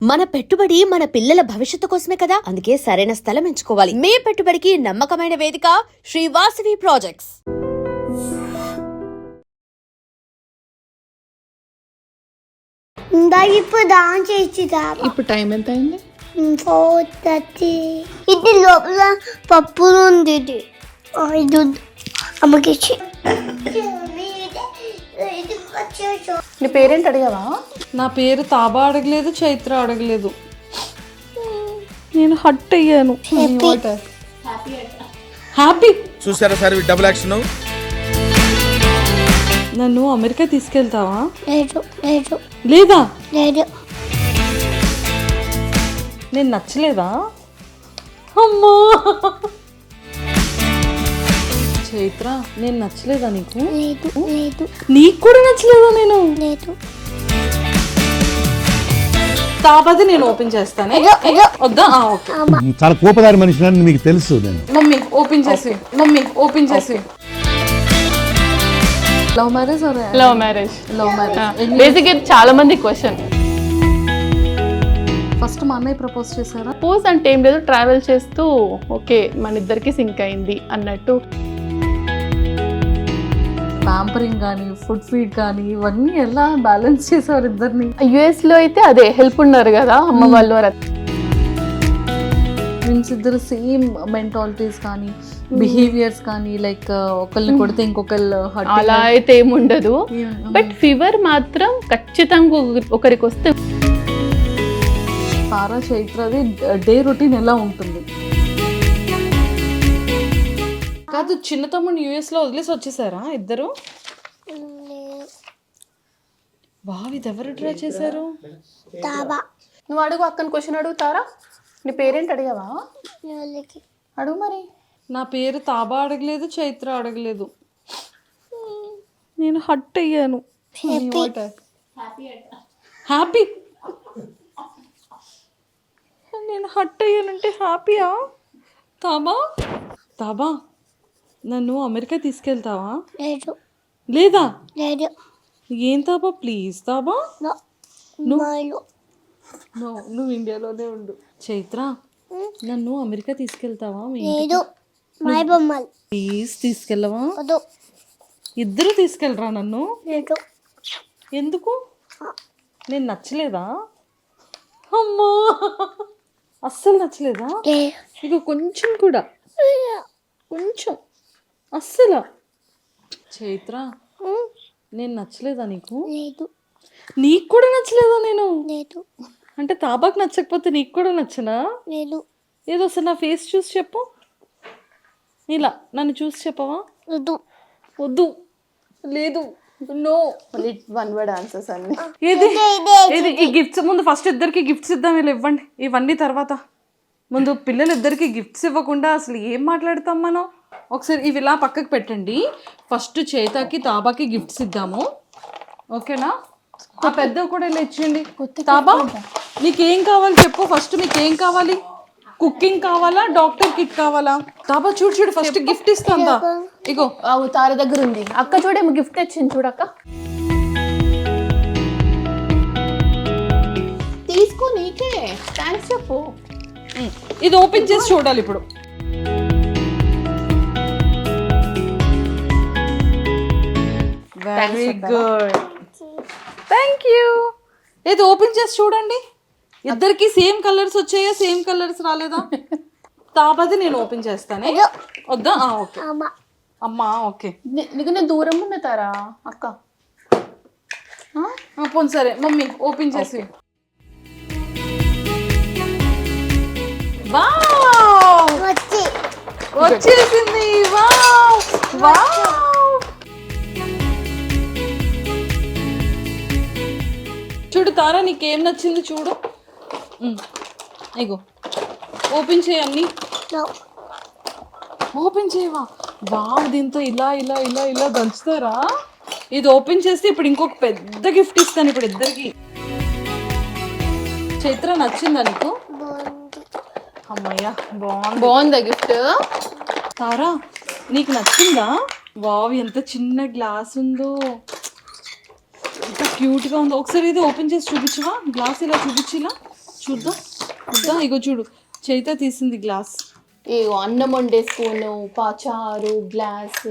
మన పెట్టుబడి మన పిల్లల భవిష్యత్తు కోసమే కదా, అందుకే సరైన స్థలం ఎంచుకోవాలి. మీ పెట్టుబడికి నమ్మకమైన వేదిక శ్రీ వాసవి ప్రాజెక్ట్స్. ఇప్పుడు టైం ఎంత అయింది? 4:30. ఇది లోపల పప్పు ఉంది. ఇది అమ్మకి నీ పేరేంటి అడిగావా? నా పేరు తాబా అడగలేదు, చైత్ర అడగలేదు. నేను హట్ అయ్యాను. హ్యాపీ. చూసారా సార్ డబుల్ యాక్షన్. నన్ను అమెరికా తీసుకెళ్తావా? లేదు లేదా? లేదు. నేను నచ్చలేదా? అమ్మా చైత్ర, నేను నచ్చలేదా నీకు? లేదు లేదు నీకు కూడా నచ్చలేదా? నేను లేదు. తాపది నేను ఓపెన్ చేస్తాను. వద్దా? ఓకే. చాలా కోపదారి మనిషి మీకు తెలుసు. నేను మమ్మీ ఓపెన్ చేసి, మమ్మీ ఓపెన్ చేసి. Love marriage? Love marriage. Love marriage. Basic చాలా మంది క్వశ్చన్. ఫస్ట్ మా అన్నయ్య ప్రపోజ్ చేశారా? పోజ్ అంటే ఏం లేదు, ట్రావెల్ చేస్తూ ఓకే మన ఇద్దరికి సింక్ అయింది అన్నట్టు. ప్యాంపరింగ్ కానీ, ఫుడ్ ఫీడ్ కానీ, ఇవన్నీ ఎలా బ్యాలెన్స్ చేసేవారు ఇద్దరిని? యుఎస్ లో అయితే అదే హెల్ప్ ఉన్నారు కదా అమ్మ వాళ్ళు. ట్విన్స్ ఇద్దరు సేమ్ మెంటాలిటీస్ కానీ, బిహేవియర్స్ కానీ, లైక్ ఒకళ్ళని కొడితే ఇంకొకళ్ళు అలా అయితే ఏముండదు. బట్ ఫీవర్ మాత్రం ఖచ్చితంగా ఒకరికి వస్తే. తారా చైత్రది డే రొటీన్ ఎలా ఉంటుంది? కాదు, చిన్న తమ్ముడు యూఎస్ లో వదిలేసి వచ్చేసారా ఇద్దరు? వావ్, ఇది ఎవరు డ్రా చేశారు? నువ్వు అడుగు, అక్కని క్వశ్చన్ అడుగుతారా? నీ పేరేంటి అడిగావా? అడుగు మరి. నా పేరు తాబా అడగలేదు, చైత్ర అడగలేదు. నేను హట్ అయ్యాను. హ్యాపీ. నేను హట్ అయ్యానంటే హ్యాపీయా? తాబా, తాబా, నన్ను అమెరికా తీసుకెళ్తావా? లేదు లేదా? లేదు. ఏం తాబా, ప్లీజ్ తాబా. నువ్వు నువ్వు ఇండియాలోనే ఉండు. చైత్ర, నన్ను అమెరికా తీసుకెళ్తావా? లేదు. మాయ బొమ్మలు ప్లీజ్ తీసుకెళ్ళవా? వద్దు. ఇద్దరు తీసుకెళ్ళరా నన్ను? లేదు. ఎందుకు? నేను నచ్చలేదా? అమ్మా, అస్సలు నచ్చలేదా? ఇక కొంచెం కూడా, కొంచెం అస్సలు. చైత్ర, నేను నచ్చలేదా నీకు? లేదు. నీకు కూడా నచ్చలేదా నేను? లేదు. అంటే తాబాకు నచ్చకపోతే నీకు కూడా నచ్చనా? లేదు. ఏదో ఒకసారి నా ఫేస్ చూసి చెప్పు. ఇలా నన్ను చూసి చెప్పవా? వద్దు. వద్దు, లేదు, నో. వన్ వర్డ్ ఆన్సర్స్ అన్ని. ఏది ఈ గిఫ్ట్స్ ముందు ఫస్ట్ ఇద్దరికి గిఫ్ట్స్ ఇద్దాం. వీళ్ళు ఇవ్వండి, ఇవన్నీ తర్వాత. ముందు పిల్లలు ఇద్దరికి గిఫ్ట్స్ ఇవ్వకుండా అసలు ఏం మాట్లాడతాం మనం? ఒకసారి ఇవి ఇలా పక్కకు పెట్టండి. ఫస్ట్ చైతకి తాబాకి గిఫ్ట్స్ ఇద్దాము, ఓకేనా? ఆ పెద్దవి కూడా ఇలా ఇచ్చేయండి. తాబా, నీకేం కావాలి చెప్పు ఫస్ట్. మీకేం కావాలి? కుకింగ్ కావాలా, డాక్టర్ కిట్ కావాలా? తాబా చూడు చూడు, ఫస్ట్ గిఫ్ట్ ఇస్తాందా. ఇగో తార దగ్గర ఉంది. అక్క చూడేమో గిఫ్ట్ తెచ్చింది చూడక్క. తీసుకో, నీకే థ్యాంక్స్ చెప్పు. ఇది ఓపెన్ చేసి చూడాలి ఇప్పుడు. Very good, thank you. ఏది ఓపెన్ చేసి చూడండి. ఇద్దరికి సేమ్ కలర్స్ వచ్చాయా, సేమ్ కలర్స్ రాలేదా? తాపది నేను ఓపెన్ చేస్తానే. వద్దా? ఓకే. అమ్మా ఓకే. నీకు నేను దూరం ఉన్నతారా అక్క? పోను సరే మమ్మీ ఓపెన్ చేసి. వావ్, వచ్చేసింది. Wow wow. చూడు తారా, నీకేం నచ్చింది చూడు. ఇగో ఓపెన్ చేయన్ని. ఓపెన్ చేయవా? వావ్, దీంతో ఇలా ఇలా ఇలా ఇలా దంచుతారా? ఇది ఓపెన్ చేస్తే ఇప్పుడు ఇంకొక పెద్ద గిఫ్ట్ ఇస్తాను ఇప్పుడు ఇద్దరికి. చైత్ర, నచ్చిందా నీకు? అమ్మయ్యా, బాగుందా గిఫ్ట్? తారా, నీకు నచ్చిందా? వావ్, ఎంత చిన్న గ్లాస్ ఉందో, ఎంత క్యూట్గా ఉందో. ఒకసారి ఇది ఓపెన్ చేసి చూపించవా? గ్లాస్ ఇలా చూపించిలా. చూద్దాం చూద్దాం. ఇగో చూడు, చైత తీసింది గ్లాస్. ఏ అన్నం వండే స్పూను, పాచారు, గ్లాస్,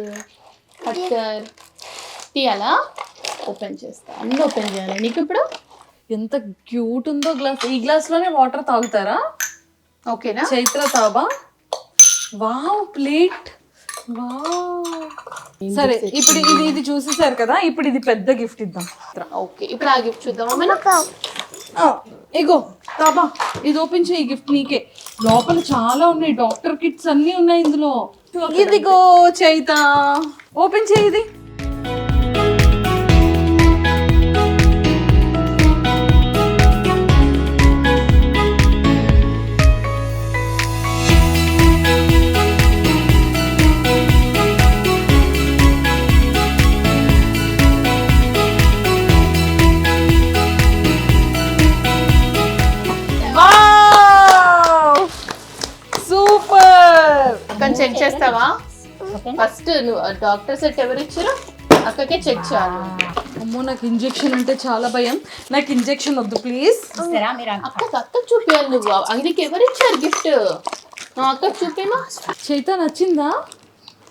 కట్టర్ తీయాలా? ఓపెన్ చేస్తా, అన్నీ ఓపెన్ చేయాలి నీకు ఇప్పుడు. ఎంత క్యూట్ ఉందో గ్లాస్. ఈ గ్లాస్ లోనే వాటర్ తాగుతారా? ఓకేనా? చైత్ర తాబా. Wow, plate. వావ్. సరే, ఇప్పుడు ఇది చూసేసారు కదా, ఇప్పుడు ఇది పెద్ద గిఫ్ట్ ఇద్దాం. ఓకే, ఇప్పుడు ఆ గిఫ్ట్ చూద్దామా మనం? ఇగో తాబా, ఇది ఓపెన్ చేయి, గిఫ్ట్ నీకే. లోపల చాలా ఉన్నాయి, డాక్టర్ కిట్స్ అన్ని ఉన్నాయి ఇందులో. ఇదిగో చైత, ఓపెన్ చేయి ఇది. సూపర్. అక్కడ చెక్ చేస్తావా? ఫస్ట్ నువ్వు డాక్టర్ సెట్ ఎవరు ఇచ్చారు? అక్కకే చెక్ చేయాలి. అమ్మో, నాకు ఇంజెక్షన్ అంటే చాలా భయం. నాకు ఇంజెక్షన్ వద్దు ప్లీజ్. అక్కకు చూపించాలి నువ్వు. అందుకే ఎవరు ఇచ్చారు గిఫ్ట్? అక్కకు చూపేమా. చైత నచ్చిందా?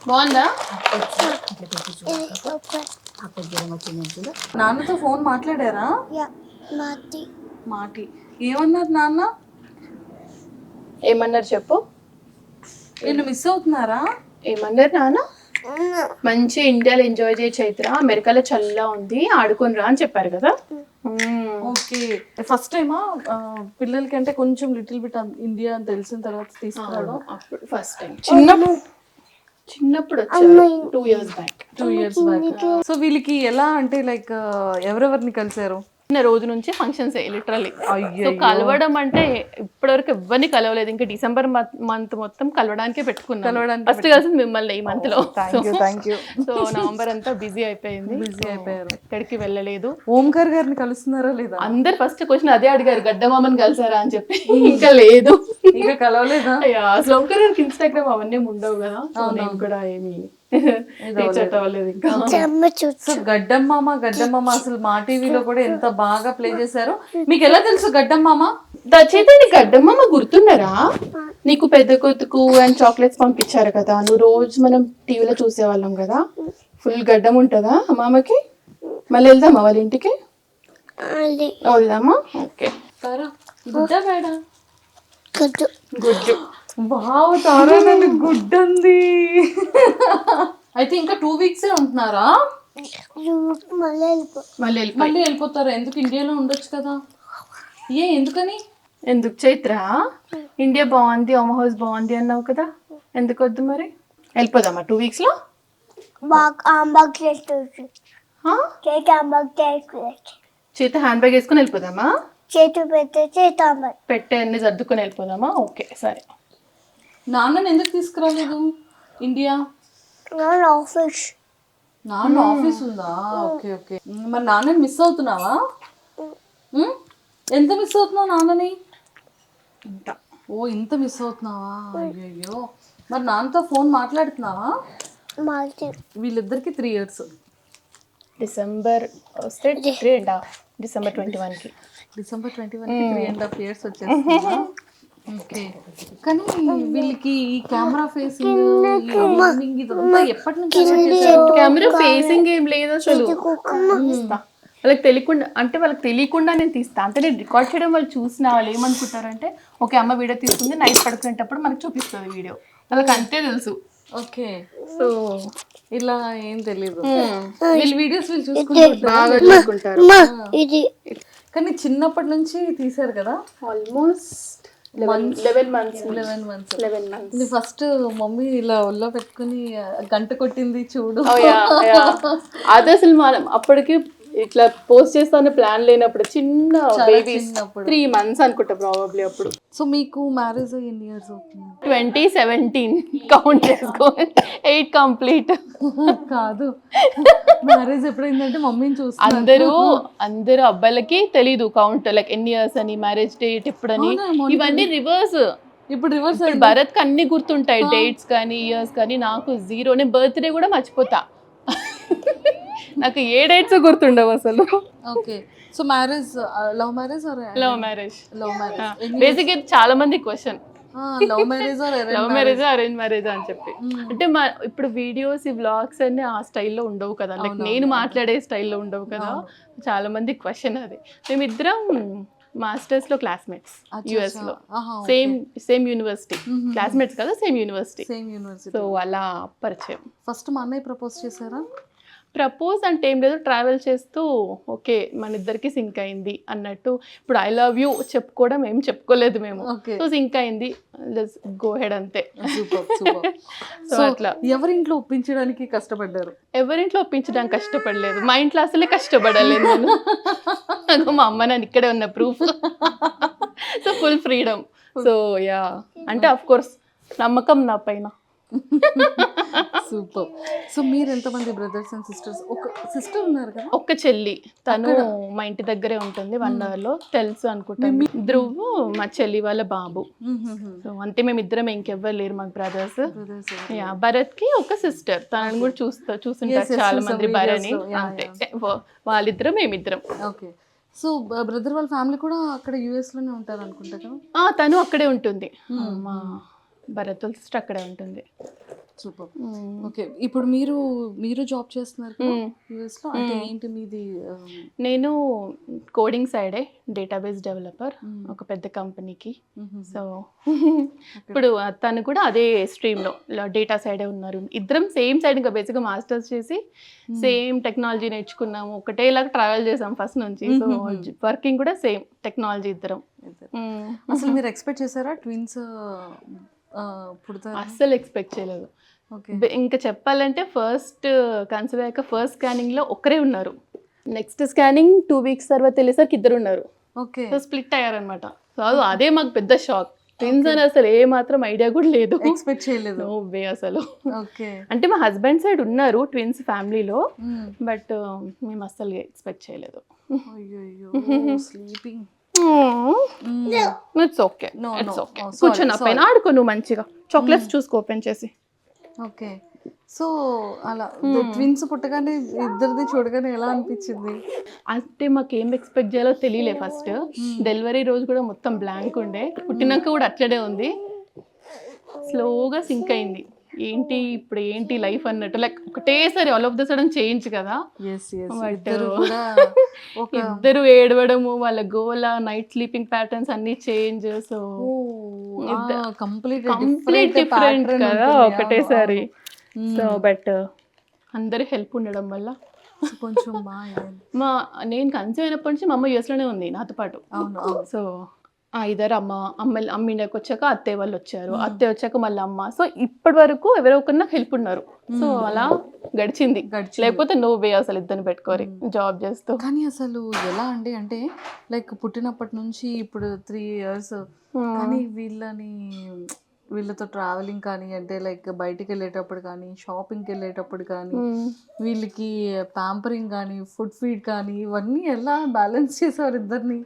బాగుందా? నాన్నతో ఫోన్ మాట్లాడారా? మాటి మాటి ఏమన్నారు నాన్న? ఏమన్నారు చెప్పు. నేను మిస్ అవుతున్నారా? ఏమన్నారు నాన్న? మంచి ఇండియాలో ఎంజాయ్ చేయ చైత్ర, అమెరికాలో చల్లగా ఉంది, ఆడుకొని రా అని చెప్పారు కదా. ఓకే, ఫస్ట్ టైమా పిల్లలకి అంటే కొంచెం లిటిల్ బిట్ ఇండియా అని తెలిసిన తర్వాత తీసుకురావడం? అప్పుడు ఫస్ట్ టైం చిన్నప్పుడు వచ్చారు, 2 years back. 2 years back. So వీళ్ళకి ఎలా అంటే లైక్ ఎవరెవరిని కలిసారు? చిన్న రోజు నుంచి ఫంక్షన్స్ లిటరల్లీ. సో కలవడం అంటే ఇప్పటివరకు ఎవరిని కలవలేదు. ఇంకా డిసెంబర్ మంత్ మొత్తం కలవడానికే పెట్టుకున్నాం. ఫస్ట్ కలిసింది మిమ్మల్ని ఈ మంత్ లో. సో నవంబర్ అంతా బిజీ అయిపోయింది. ఎక్కడికి వెళ్ళలేదు. ఓంకార్ గారిని కలుస్తున్నారా లేదా? అందరు ఫస్ట్ క్వశ్చన్ అదే అడిగారు, గడ్డమామని కలిసారా అని చెప్పి. ఇంకా లేదు, ఇంకా కలవలేదా? అసలు ఓంకార్ గారికి ఇన్స్టాగ్రామ్ అవన్నీ ఉండవు కదా, నేను కూడా ఏమి అవ్వలేదు ఇంకా. సో గడ్డమ్మామ అసలు మా టీవీలో కూడా ఎంత బాగా ప్లే చేశారు. మీకు ఎలా తెలుసు గడ్డమ్మామ? దచ్చేతండి, గడ్డమ్మ గుర్తున్నారా? నీకు పెద్ద కొతుకు అండ్ చాక్లెట్స్ పంపించారు కదా, నువ్వు రోజు మనం టీవీలో చూసేవాళ్ళం కదా. ఫుల్ గడ్డం ఉంటుందా అమ్మమ్మకి? మళ్ళీ వెళ్దామా వాళ్ళ ఇంటికి? వెళ్దామా? ఓకే. గుడ్డా మేడా? గుడ్డు. వావ్, తారా గుడ్ ఉంది. అయితే ఇంకా 2 weeks ఉంటున్నారా? మళ్ళీ వెళ్ళిపోతారా? ఎందుకు? ఇండియాలో ఉండొచ్చు కదా. ఎందుకని? ఎందుకు చైత్ర? ఇండియా బాగుంది, హోమ్ హౌస్ బాగుంది అన్నావు కదా, ఎందుకు వద్దు మరి? వెళ్ళిపోదామా 2 weeks లో? చేత హ్యాండ్ బ్యాగ్ వేసుకుని వెళ్ళిపోదామా? పెట్టే అన్ని సర్దుకొని వెళ్ళిపోదామా? ఓకే సరే. నాన్నని ఎందుకు తీసుకురాలేదు ఇండియా? నాన్న ఆఫీస్ ఉందా? Okay okay. మరి నాన్నని మిస్ అవుతున్నావా? ఎంత మిస్ అవుతున్నావు నాన్నని? ఇంత మిస్ అవుతున్నావా? అయ్యో. మరి నాన్నతో ఫోన్ మాట్లాడుతున్నావా? వీళ్ళిద్దరికి 3 years. డిసెంబర్ వస్తే 21కి. డిసెంబర్ 21కి 3.5 years వచ్చేస్తుందా? ఓకే. కానీ వీళ్ళకి ఈ కెమెరా ఫేసింగ్ ఇదంతా ఎప్పటి నుంచి? కెమెరా ఫేసింగ్ ఏం లేదు అసలు. వాళ్ళకి తెలియకుండా నేను తీస్తా. అంటే నేను రికార్డ్ చేయడం వాళ్ళు చూసిన వాళ్ళు ఏమనుకుంటారంటే, ఓకే అమ్మ వీడియో తీసుకుంది, నైట్ పడుకునేటప్పుడు మనకు చూపిస్తుంది వీడియో. వాళ్ళకి అంతే తెలుసు. ఓకే. సో ఇలా ఏం తెలీదు. వీళ్ళు వీడియోస్ వీళ్ళు చూసుకుంటారు. కానీ చిన్నప్పటి నుంచి తీసారు కదా, ఆల్మోస్ట్ 11 months. ఫస్ట్ మమ్మీ ఇలా ఒళ్ళో పెట్టుకుని గంట కొట్టింది చూడు. అది అసలు మనం అప్పటికి ఇట్లా పోస్ట్ చేస్తాను ప్లాన్ లేనప్పుడు, చిన్న బేబీ 3 months అనుకుంటా ప్రాబబ్లీ అప్పుడు. సో మీకు మ్యారేజ్ ఎన్ని ఇయర్స్ అవుతుంది? 2017 కౌంట్ చేసుకో, 8 కంప్లీట్ కాదు. మ్యారేజ్ ఎప్పుడైందంటే మమ్మీని చూస్తారు. అందరూ అబ్బాయిలకి తెలీదు కౌంట్, లైక్ ఎన్ని ఇయర్స్ అని, మ్యారేజ్ డేట్ ఎప్పుడని, ఇవన్నీ రివర్స్. ఇప్పుడు రివర్స్. భరత్ కి అన్ని గుర్తుంటాయి, డేట్స్ కానీ ఇయర్స్ కానీ. నాకు 0. నేను బర్త్డే కూడా మర్చిపోతా. నాకు ఏ డేట్స్ గుర్తుండవు అసలు. Okay. So marriage love marriage or love marriage. Love marriage? Basic చాలా మంది question, love marriage or love marriage arrange marriage అని చెప్పి. అంటే మా ఇప్పుడు వీడియోస్ ఈ వ్లాగ్స్ అన్ని ఆ స్టైల్లో ఉండవు కదా, లైక్ నేను మాట్లాడే స్టైల్లో ఉండవు కదా. చాలా మంది క్వశ్చన్ అది. మేమిద్దరం మాస్టర్స్ లో క్లాస్మేట్స్, యుఎస్ లో సేమ్ యూనివర్సిటీ. క్లాస్మేట్స్ కదా, same university. Same university. So అలా పరిచయం. ఫస్ట్ మా అన్నయ్య ప్రపోజ్ చేశారా? ప్రపోజ్ అంటే ఏం లేదు, ట్రావెల్ చేస్తూ ఓకే మన ఇద్దరికి సింక్ అయింది అన్నట్టు. ఇప్పుడు ఐ లవ్ యూ చెప్పుకోవడం ఏం చెప్పుకోలేదు మేము. సో సింక్ అయింది, గో హెడ్ అంతే. సో అట్లా ఎవరింట్లో ఒప్పించడానికి కష్టపడ్డారు? ఎవరింట్లో ఒప్పించడానికి కష్టపడలేదు, మా ఇంట్లో అసలే కష్టపడలేదు నేను. మా అమ్మ నన్ను ఇక్కడే ఉన్న proof. So full freedom. So yeah, అంటే అఫ్ కోర్స్ నమ్మకం నా పైన. సూపర్. సో మీరు ఎంతమంది బ్రదర్స్ అండ్ సిస్టర్స్? ఒక సిస్టర్ ఉన్నారు కదా? ఒక్క చెల్లి, తను మా ఇంటి దగ్గరే ఉంటుంది, 1 hour లో. తెలుసు అనుకుంటాను. ధ్రువ్ మా చెల్లి వాళ్ళ బాబు. సో అంతే, మేము ఇద్దరం, ఇంకెవ్వరు లేరు మాకు బ్రదర్స్. యా, భరత్ కి ఒక సిస్టర్, తనని కూడా చూస్తుంటారు చాలా మంది భరణి. అంతే, వాళ్ళిద్దరం మేమిద్దరం. ఓకే. సో బ్రదర్ వాళ్ళ ఫ్యామిలీ కూడా అక్కడ యుఎస్ లోనే ఉంటారు అనుకుంటా కదా? తను అక్కడే ఉంటుంది, మా భరత్ వాళ్ళ సిస్టర్ అక్కడే ఉంటుంది. సూపర్. ఓకే. ఇప్పుడు మీరు జాబ్ చేస్తున్నారు యుఎస్ లో, అంటే ఏంటి మీది? నేను కోడింగ్ సైడే, డేటాబేస్ డెవలపర్ ఒక పెద్ద కంపెనీకి. సో ఇప్పుడు తను కూడా అదే స్ట్రీమ్లో డేటా సైడే ఉన్నారు. ఇద్దరం సేమ్ సైడ్, ఇంకా బేసిక్గా మాస్టర్స్ చేసి సేమ్ టెక్నాలజీ నేర్చుకున్నాము, ఒకటేలాగా ట్రావెల్ చేసాం ఫస్ట్ నుంచి. సో వర్కింగ్ కూడా సేమ్ టెక్నాలజీ ఇద్దరం. అసలు మీరు ఎక్స్పెక్ట్ చేశారా ట్విన్స్ పుడతారు? అస్సలు ఎక్స్పెక్ట్ చేయలేదు. ఇంకా చెప్పాలంటే ఫస్ట్ కన్సీవ్ అయ్యాక ఫస్ట్ స్కానింగ్ లో ఒక్కరే ఉన్నారు, నెక్స్ట్ స్కానింగ్ 2 weeks తర్వాత తెలిసేసరికి ఇద్దరు ఉన్నారు. ఓకే. సో స్ప్లిట్ అయ్యారనమాట. సో అదే మాకు పెద్ద షాక్. ట్విన్స్ అని అసలు ఏ మాత్రం ఐడియా కూడా లేదు, ఎక్స్పెక్ట్ చేయలేదు. నో వే అసలు. ఓకే. అంటే మా హస్బెండ్ సైడ్ ఉన్నారు ట్విన్స్ ఫ్యామిలీలో, బట్ మేము అసలు ఎక్స్పెక్ట్ చేయలేదు. Sleeping. It's okay, it's okay. కూర్చొని పైన ఆడుకో నువ్వు మంచిగా, చాక్లెట్స్ చూసుకో ఓపెన్ చేసి. ఓకే. సో అలా ట్విన్స్ పుట్టగానే ఇద్దరిది చూడగానే ఎలా అనిపించింది? అంటే మాకు ఏం ఎక్స్పెక్ట్ చేయాలో తెలియలే. ఫస్ట్ డెలివరీ రోజు కూడా మొత్తం బ్లాంక్ ఉండే, పుట్టినాక కూడా అట్లనే ఉంది. స్లోగా సింక్ అయింది, ఏంటి ఇప్పుడు ఏంటి లైఫ్ అన్నట్టు, లైక్ ఒకటేసారి all of the sudden change కదా. బట్ ఇద్దరు ఏడవడము, వాళ్ళ గోల, నైట్ స్లీపింగ్ ప్యాటర్న్స్ అన్ని చేంజ్. సో కంప్లీట్ డిఫరెంట్ కదా ఒకటేసారి. సో బట్ అందరి హెల్ప్ ఉండడం వల్ల కొంచెం నేను కన్సీవ్ అయినప్పటి నుంచి మా అమ్మ యూఎస్లోనే ఉంది నాతో పాటు. సో ఇద్దరు అమ్మ ఇండియాకి వచ్చాక అత్తయ్య వాళ్ళు వచ్చారు, అత్తయ్య వచ్చాక మళ్ళీ అమ్మ. సో ఇప్పటి వరకు ఎవరో ఒకరు నాకు హెల్ప్ ఉన్నారు. సో అలా గడిచింది, లేకపోతే నో వే అసలు ఇద్దరిని పెట్టుకోరి జాబ్ చేస్తూ. కానీ అసలు ఎలా అండి, అంటే లైక్ పుట్టినప్పటి నుంచి ఇప్పుడు 3 years, కానీ వీళ్ళతో ట్రావెలింగ్ కానీ, అంటే లైక్ బయటికి వెళ్ళేటప్పుడు కానీ, షాపింగ్కి వెళ్ళేటప్పుడు కానీ, వీళ్ళకి ప్యాంపరింగ్ కానీ, ఫుడ్ ఫీడ్ కానీ, ఇవన్నీ ఎలా బ్యాలెన్స్ చేసేవారు ఇద్దరిని?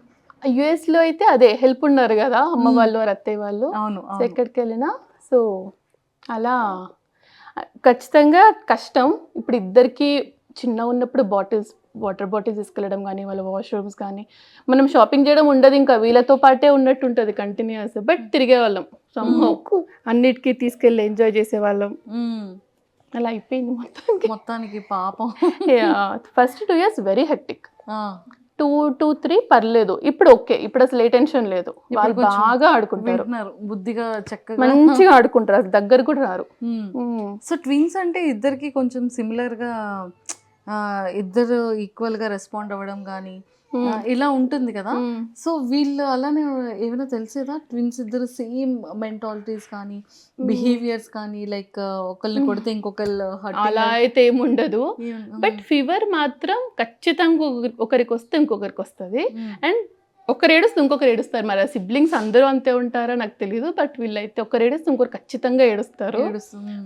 యుఎస్ లో అయితే అదే హెల్ప్ ఉన్నారు కదా అమ్మ వాళ్ళు, అత్తయ్య వాళ్ళు. అవును. ఎక్కడికి వెళ్ళినా సో అలా ఖచ్చితంగా కష్టం. ఇప్పుడు ఇద్దరికి చిన్న ఉన్నప్పుడు వాటర్ బాటిల్స్ తీసుకెళ్ళడం కానీ, వాళ్ళ వాష్రూమ్స్ కానీ, మనం షాపింగ్ చేయడం ఉండదు, ఇంకా వీళ్ళతో పాటే ఉన్నట్టు ఉంటుంది కంటిన్యూస్. బట్ తిరిగే వాళ్ళం సంహౌ, అన్నిటికీ తీసుకెళ్ళి ఎంజాయ్ చేసేవాళ్ళం. అలా అయిపోయింది మొత్తానికి పాపం. ఫస్ట్ 2 years వెరీ హెక్టిక్, 2-3 పర్లేదు. ఇప్పుడు ఓకే, ఇప్పుడు అసలు ఏ టెన్షన్ లేదు. వాళ్ళు బాగా ఆడుకుంటారు, బుద్ధిగా చక్కగా మంచిగా ఆడుకుంటారు, అసలు దగ్గర కూడా రారు. సో ట్విన్స్ అంటే ఇద్దరికి కొంచెం సిమిలర్ గా, ఇద్దరు ఈక్వల్ గా రెస్పాండ్ అవ్వడం కానీ ఇలా ఉంటుంది కదా. సో వీళ్ళు అలానే ఏమైనా తెలిసేదా ట్విన్స్ ఇద్దరు సేమ్ మెంటాలిటీస్ కానీ, బిహేవియర్స్ కానీ, లైక్ ఒకళ్ళని కొడితే ఇంకొకళ్ళు అలా అయితే ఏముండదు. బట్ ఫీవర్ మాత్రం ఖచ్చితంగా ఒకరికి వస్తే ఇంకొకరికి వస్తుంది, అండ్ ఒకరు ఏడుస్తే ఇంకొకరు ఏడుస్తారు. మరి సిబ్లింగ్స్ అందరూ అంతే ఉంటారో నాకు తెలియదు, బట్ వీళ్ళైతే ఒకరు ఏడుస్తే ఇంకొకరు ఖచ్చితంగా ఏడుస్తారు.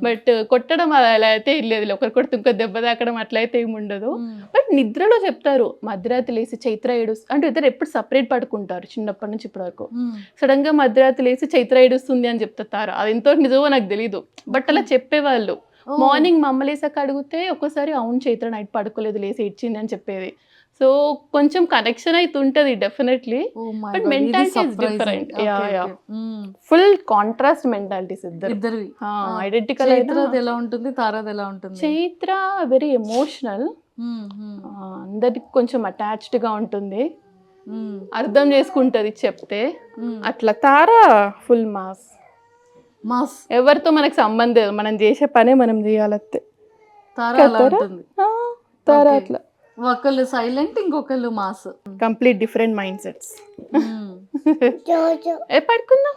బట్ కొట్టడం అలా అయితే లేదు, ఒకరు కొడితే ఇంకొక దెబ్బ తాకడం అట్లా అయితే ఏమి ఉండదు. బట్ నిద్రలో చెప్తారు, మధ్యరాత్రి లేసి చైత్ర ఏడుస్తుంది అంటే, ఇద్దరు ఎప్పుడు సపరేట్ పడుకుంటారు చిన్నప్పటి నుంచి ఇప్పటి వరకు. సడన్ గా మధ్యరాత్రి లేసి చైత్ర ఏడుస్తుంది అని చెప్తారు, అది ఎంతో నిజమో నాకు తెలీదు, బట్ అలా చెప్పేవాళ్ళు. మార్నింగ్ మా అమ్మ లేసాక అడిగితే ఒక్కోసారి అవును చైత్ర నైట్ పడుకోలేదు లేసి ఇచ్చింది అని చెప్పేది. సో కొంచెం కనెక్షన్ అయితే ఉంటుంది definitely, but mentality is different. Full contrast mentalities ఇద్దరివి. ఐడెంటికల్. చైత్రది ఎలా ఉంటుంది, తారాది ఎలా ఉంటుంది? చైత్ర వెరీ ఎమోషనల్, అందరికి కొంచెం అటాచ్డ్ గా ఉంటుంది, అర్థం చేసుకుంటది చెప్తే. అట్లా తారా ఫుల్ మాస్. ఎవరితో మనకు సంబంధం లేదు, మనం చేసే పనే మనం చేయాలంతే. తారా అలా ఉంటుంది. తారా అట్లా ఒకళ్ళు సైలెంట్, ఇంకొకళ్ళు mass. Complete different mindsets. Jojo పడుకున్నా.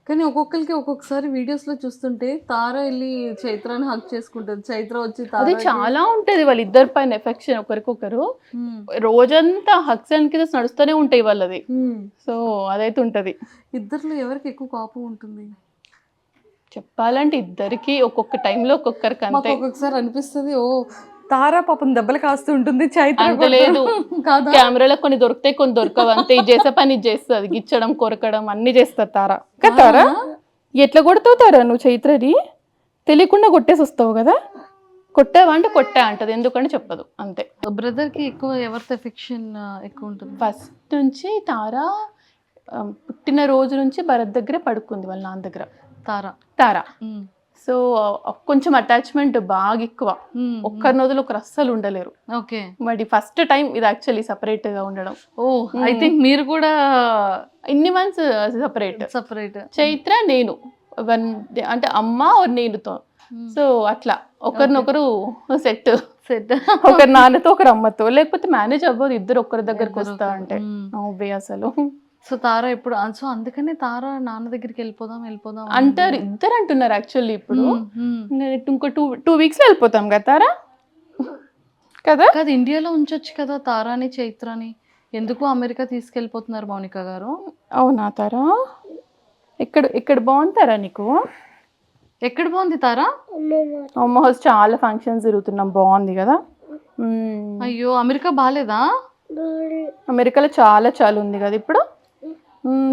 కానీ ఒక్కొక్కరికి ఒక్కొక్కసారి వీడియోస్ లో చూస్తుంటే తార వెళ్ళి చైత్రాన్ని హక్ చేసుకుంటుంది, చైత్ర వచ్చి అది చాలా ఉంటది వాళ్ళిద్దరి పైన ఎఫెక్షన్ ఒకరికొకరు. రోజంతా హక్స్ అండ్ కిసెస్ నడుస్తూనే ఉంటాయి వాళ్ళది. సో అదైతే ఉంటది. ఇద్దరిలో ఎవరికి ఎక్కువ కోపం ఉంటుంది? చెప్పాలంటే ఇద్దరికి ఒక్కొక్క టైంలో ఒక్కొక్కరికి అంతే. ఒక్కొక్కసారి అనిపిస్తుంది ఓ తారా పాపం దెబ్బలు కాస్తూ ఉంటుంది, చైత్ర అంత లేదు. కెమెరాలో కొన్ని దొరుకుతాయి, కొన్ని దొరకవు అంతే. ఇది చేసే పని ఇది చేస్తుంది, గిచ్చడం కొరకడం అన్ని చేస్తారు తారా. తారా ఎట్లా కొడతావు తారా నువ్వు చైత్రది? తెలియకుండా కొట్టేసి వస్తావు కదా. కొట్టావా అంటే కొట్టా అంటది, ఎందుకంటే చెప్పదు అంతే. బ్రదర్ కి ఎక్కువ ఎవరితో ఎఫెక్షన్ ఎక్కువ ఉంటుంది? ఫస్ట్ నుంచి తారా పుట్టిన రోజు నుంచి భరత్ దగ్గరే పడుకుంది, వాళ్ళ నాన్న దగ్గర. తారా సో కొంచెం అటాచ్మెంట్ బాగా ఎక్కువ, ఒక్కరి రోజులు ఒకరు అస్సలు ఉండలేరు. ఓకే, మరి ఫస్ట్ టైం ఇది యాక్చువల్లీ సపరేట్ గా ఉండడం. ఐ థింక్ మీరు కూడా ఇన్ని మంత్స్ సపరేట్. చైత్ర నేను అంటే అమ్మ నేనుతో, సో అట్లా ఒకరినొకరు సెట్. ఒకరి నాన్నతో ఒకరు అమ్మతో, లేకపోతే మేనేజ్ అవ్వదు ఇద్దరు ఒక్కరి దగ్గరకు వస్తా అంటే అసలు. సో తారా ఇప్పుడు, సో అందుకనే తారా నాన్న దగ్గరికి వెళ్ళిపోదాం అంటారు, ఇద్దరు అంటున్నారు యాక్చువల్లీ. ఇప్పుడు ఇంకో 2 weeks లో వెళ్ళిపోతాం కదా తారా కదా. ఇండియాలో ఉంచొచ్చు కదా తారాని చైత్రాని, ఎందుకు అమెరికా తీసుకెళ్ళిపోతున్నారు మౌనిక గారు? అవునా తారా? ఇక్కడ బాగుంటారా నీకు? ఎక్కడ బాగుంది తారా? అమ్మ హౌస్ చాలా ఫంక్షన్స్ జరుగుతున్నాం, బాగుంది కదా. అయ్యో అమెరికా బాగాలేదా? అమెరికాలో చాలా ఉంది కదా ఇప్పుడు.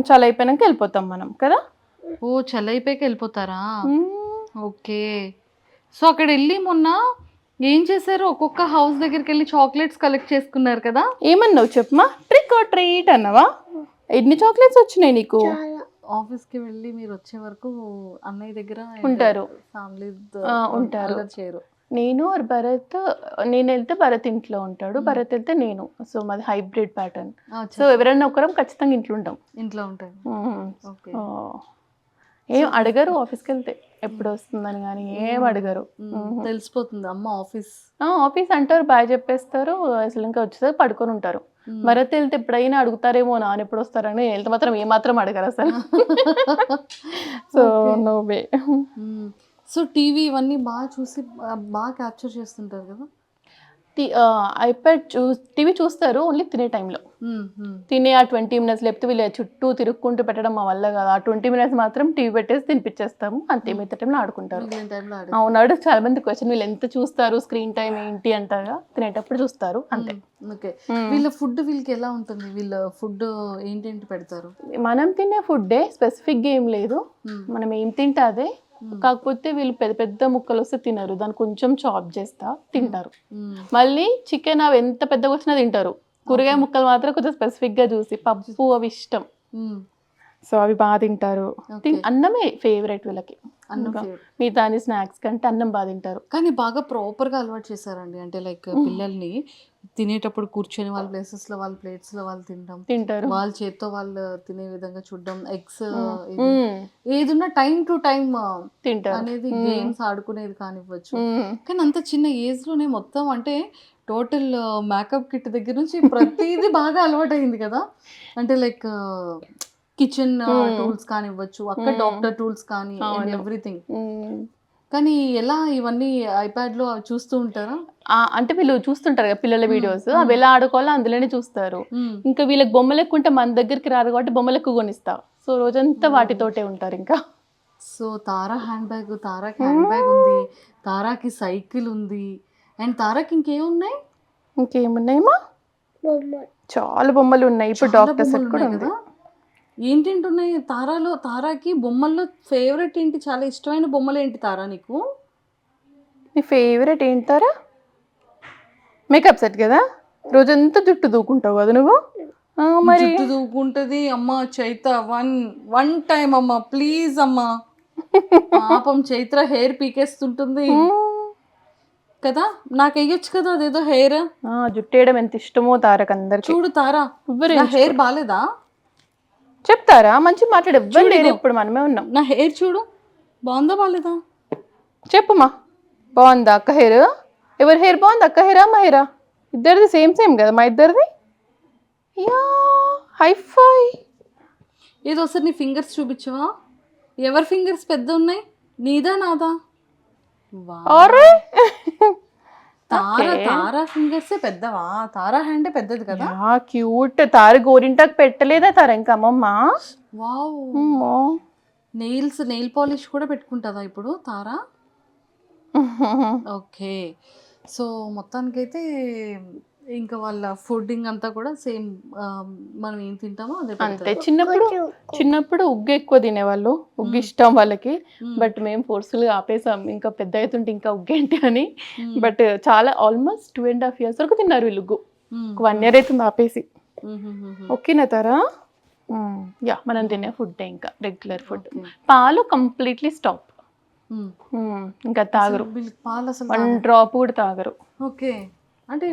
చాలా అయిపోయినాక వెళ్ళిపోతాం మనం కదా. ఓ చలి అయిపోయాక వెళ్ళిపోతారా? ఓకే. సో అక్కడ వెళ్ళి మొన్న ఏం చేశారు? ఒక్కొక్క హౌస్ దగ్గరికి వెళ్ళి చాక్లెట్స్ కలెక్ట్ చేసుకున్నారు కదా. ఏమన్నావు చెప్పమా? ట్రిక్ ఆర్ ట్రీట్ అన్నావా? ఎన్ని చాక్లెట్స్ వచ్చినాయి నీకు? ఆఫీస్కి వెళ్ళి మీరు వచ్చే వరకు అన్నయ్య దగ్గర ఉంటారు, ఫ్యామిలీ ఉంటారు. చేయరు. నేను భరత్, నేను వెళ్తే భరత్ ఇంట్లో ఉంటాడు, భరత్ వెళ్తే నేను. సో మాది హైబ్రిడ్ ప్యాటర్న్. సో ఎవరైనా ఒకరం ఖచ్చితంగా ఇంట్లో ఉంటాం. ఏం అడగరు ఆఫీస్కి వెళ్తే ఎప్పుడు వస్తుందని, కానీ ఏం అడగరు. తెలిసిపోతుంది అమ్మ ఆఫీస్ అంటారు, బాయ్ చెప్పేస్తారు, అసలు ఇంకా వచ్చేసరికి పడుకొని ఉంటారు. భరత్ వెళ్తే ఎప్పుడైనా అడుగుతారేమో నాన్న ఎప్పుడు వస్తారని, వెళ్తే మాత్రం ఏమాత్రం అడగరు అసలు. So no way. So TV ఇవన్నీ బాగా చూసి బాగా క్యాప్చర్ చేస్తుంటారు కదా. ఐప్యాడ్ టీవీ చూస్తారు ఓన్లీ తినే టైంలో. తినే ఆ 20 minutes, లేకపోతే వీళ్ళు చుట్టూ తిరుక్కుంటూ పెట్టడం మా వల్ల కాదు. ఆ 20 minutes మాత్రం టీవీ పెట్టేసి తినిపించేస్తాము అంతే, మిగతా టైంలో ఆడుకుంటారు. అవునాడు చాలా మంది క్వశ్చన్, వీళ్ళు ఎంత చూస్తారు స్క్రీన్ టైం ఏంటి అంటారా, తినేటప్పుడు చూస్తారు అంతే. ఓకే, వీళ్ళ ఫుడ్ వీళ్ళకి ఎలా ఉంటుంది? వీళ్ళ ఫుడ్ ఏంటేంటి పెడతారు? మనం తినే ఫుడ్డే, స్పెసిఫిక్గా ఏం లేదు, మనం ఏం తింటే అదే. కాకపోతే వీళ్ళు పెద్ద ముక్కలు వస్తే తినరు, దాన్ని కొంచెం చాప్ చేస్తా తింటారు. మళ్ళీ చికెన్ అవి ఎంత పెద్దగా వచ్చినా తింటారు. కూరగాయ ముక్కలు మాత్రం కొంచెం స్పెసిఫిక్ గా చూసి, పప్పు అవి ఇష్టం, సో అవి బాగా తింటారు. అన్నమే ఫేవరెట్ వీళ్ళకి, మిగతా స్నాక్స్ కంటే అన్నం బాగా తింటారు. కానీ బాగా ప్రాపర్ గా అలవాటు చేశారండి, అంటే లైక్ పిల్లల్ని తినేటప్పుడు కూర్చొని వాళ్ళ ప్లేసెస్ లో వాళ్ళ ప్లేట్స్ లో వాళ్ళు తింటారు, వాళ్ళ చేత్తో వాళ్ళు తినే విధంగా చూడడం, ఎగ్స్ ఏదున్నా టైం టు టైం తింటారు అనేది, గేమ్స్ ఆడుకునేది కానివ్వచ్చు. కానీ అంత చిన్న ఏజ్ లోనే మొత్తం అంటే టోటల్ మేకప్ కిట్ దగ్గర నుంచి ప్రతిదీ బాగా అలవాటు అయింది కదా. అంటే లైక్ కిచెన్ టూల్స్ కానివ్వచ్చు, అక్కడ డాక్టర్ టూల్స్ కానీ ఎవ్రీథింగ్. కానీ ఎలా ఇవన్నీ ఐప్యాడ్ లో చూస్తూ ఉంటారా? అంటే వీళ్ళు చూస్తుంటారు కదా పిల్లల వీడియోస్, అవి ఎలా ఆడుకోవాలో అందులోనే చూస్తారు. ఇంకా వీళ్ళకి బొమ్మలు ఎక్కువ ఉంటే మన దగ్గరికి రారు కాబట్టి బొమ్మలు ఎక్కువ కొనిస్తా, సో రోజంతా వాటితోటే ఉంటారు ఇంకా. సో తారాకి హ్యాండ్ బ్యాగ్ ఉంది, తారాకి సైకిల్ ఉంది, అండ్ తారాకి ఇంకేమున్నాయమ్మా? చాలా బొమ్మలు ఉన్నాయి. ఇప్పుడు డాక్టర్ సెట్ కూడా ఉంది. ఏంటేంటి ఉన్నాయి తారాకి? బొమ్మల్లో ఫేవరెట్ ఏంటి? చాలా ఇష్టమైన బొమ్మలు ఏంటి తారా నీకు? నీ ఫేవరెట్ ఏంటారా? మేకప్ సెట్ కదా, రోజంతా జుట్టు దూకుంటావు కదా నువ్వు. మరి జుట్టు దూకుంటది అమ్మ చైత్ర. వన్ టైం అమ్మా ప్లీజ్ అమ్మా. పాపం చైత్ర హెయిర్ పీకేస్తుంటుంది కదా, నాకు వేయొచ్చు కదా అదేదో హెయిర్. జుట్టు వేయడం ఎంత ఇష్టమో తారక్ అందరికి. చూడు తారా, నా హెయిర్ బాగాలేదా? చెప్తారా? మంచి మాట్లాడు, ఎవ్వరు లేరు, ఇప్పుడు మనమే ఉన్నాం. నా హెయిర్ చూడు, బాగుందా బాగాలేదా? చెప్పుమా, బాగుందా అక్క హెయిర్? ఎవరి హెయిర్ బాగుంది, అక్క హెయిరా మా హెయిరా? ఇద్దరిది సేమ్ కదా మా ఇద్దరిది. Yeah hi fi. ఏదో ఒకసారి నీ ఫింగర్స్ చూపించవా? ఎవరి ఫింగర్స్ పెద్ద ఉన్నాయి, నీదా నాదా? తారా ఫింగర్స్ పెద్దవా? తారా హ్యాండ్ పెద్దది కదా. క్యూట్. తార గోరింటాకు పెట్టలేదా తార ఇంకా అమ్మమ్మ? వావ్. నెయిల్ పాలిష్ కూడా పెట్టుకుంటుందా ఇప్పుడు తారా? ఓకే. సో మొత్తానికైతే ఇంకా వాళ్ళ ఫుడ్డింగ్ అంతా కూడా సేమ్, మనం ఏం తింటామో అదే అంతే. చిన్నప్పుడు ఉగ్గు ఎక్కువ తినేవాళ్ళు, ఉగ్గు ఇష్టం వాళ్ళకి. బట్ మేము ఫోర్స్ఫుల్గా ఆపేసాం, ఇంకా పెద్ద అవుతుంటే ఇంకా ఉగ్గు ఏంటి అని. బట్ చాలా ఆల్మోస్ట్ 2.5 years వరకు తిన్నారు వీళ్ళు ఉగ్గు. 1 year అవుతుంది ఆపేసి. ఓకేనా తారా? యా, మనం తినే ఫుడ్ ఇంకా రెగ్యులర్ ఫుడ్. పాలు కంప్లీట్లీ స్టాప్, ఇంకా తాగరు, పాలు అసలు 1 drop కూడా తాగరు. ఓకే. అంటే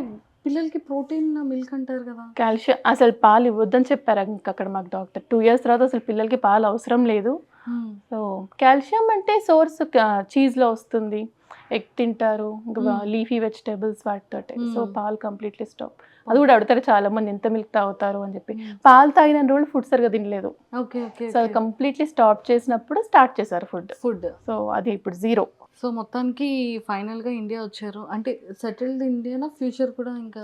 పిల్లలకి ప్రోటీన్ మిల్క్ అంటారు కదా, కాల్షియం. అసలు పాలు ఇవ్వద్దని చెప్పారు ఇంకా అక్కడ మాకు డాక్టర్. 2 years తర్వాత అసలు పిల్లలకి పాలు అవసరం లేదు. సో కాల్షియం అంటే సోర్స్ చీజ్లో వస్తుంది, ఎగ్ తింటారు, ఇంకా లీఫీ వెజిటేబుల్స్ వాటితోటి. సో పాలు కంప్లీట్లీ స్టాప్. అది కూడా అడుగుతారు చాలా మంది, ఎంత మిల్క్ తాగుతారు అని చెప్పి. పాలు తాగిన రోజులు ఫుడ్ సరిగా తినలేదు. సో అది కంప్లీట్లీ స్టాప్ చేసినప్పుడు స్టార్ట్ చేశారు ఫుడ్. సో అది ఇప్పుడు 0. సో మొత్తానికి ఫైనల్గా ఇండియా వచ్చారు అంటే సెటిల్డ్ ఇండియానా, ఫ్యూచర్ కూడా ఇంకా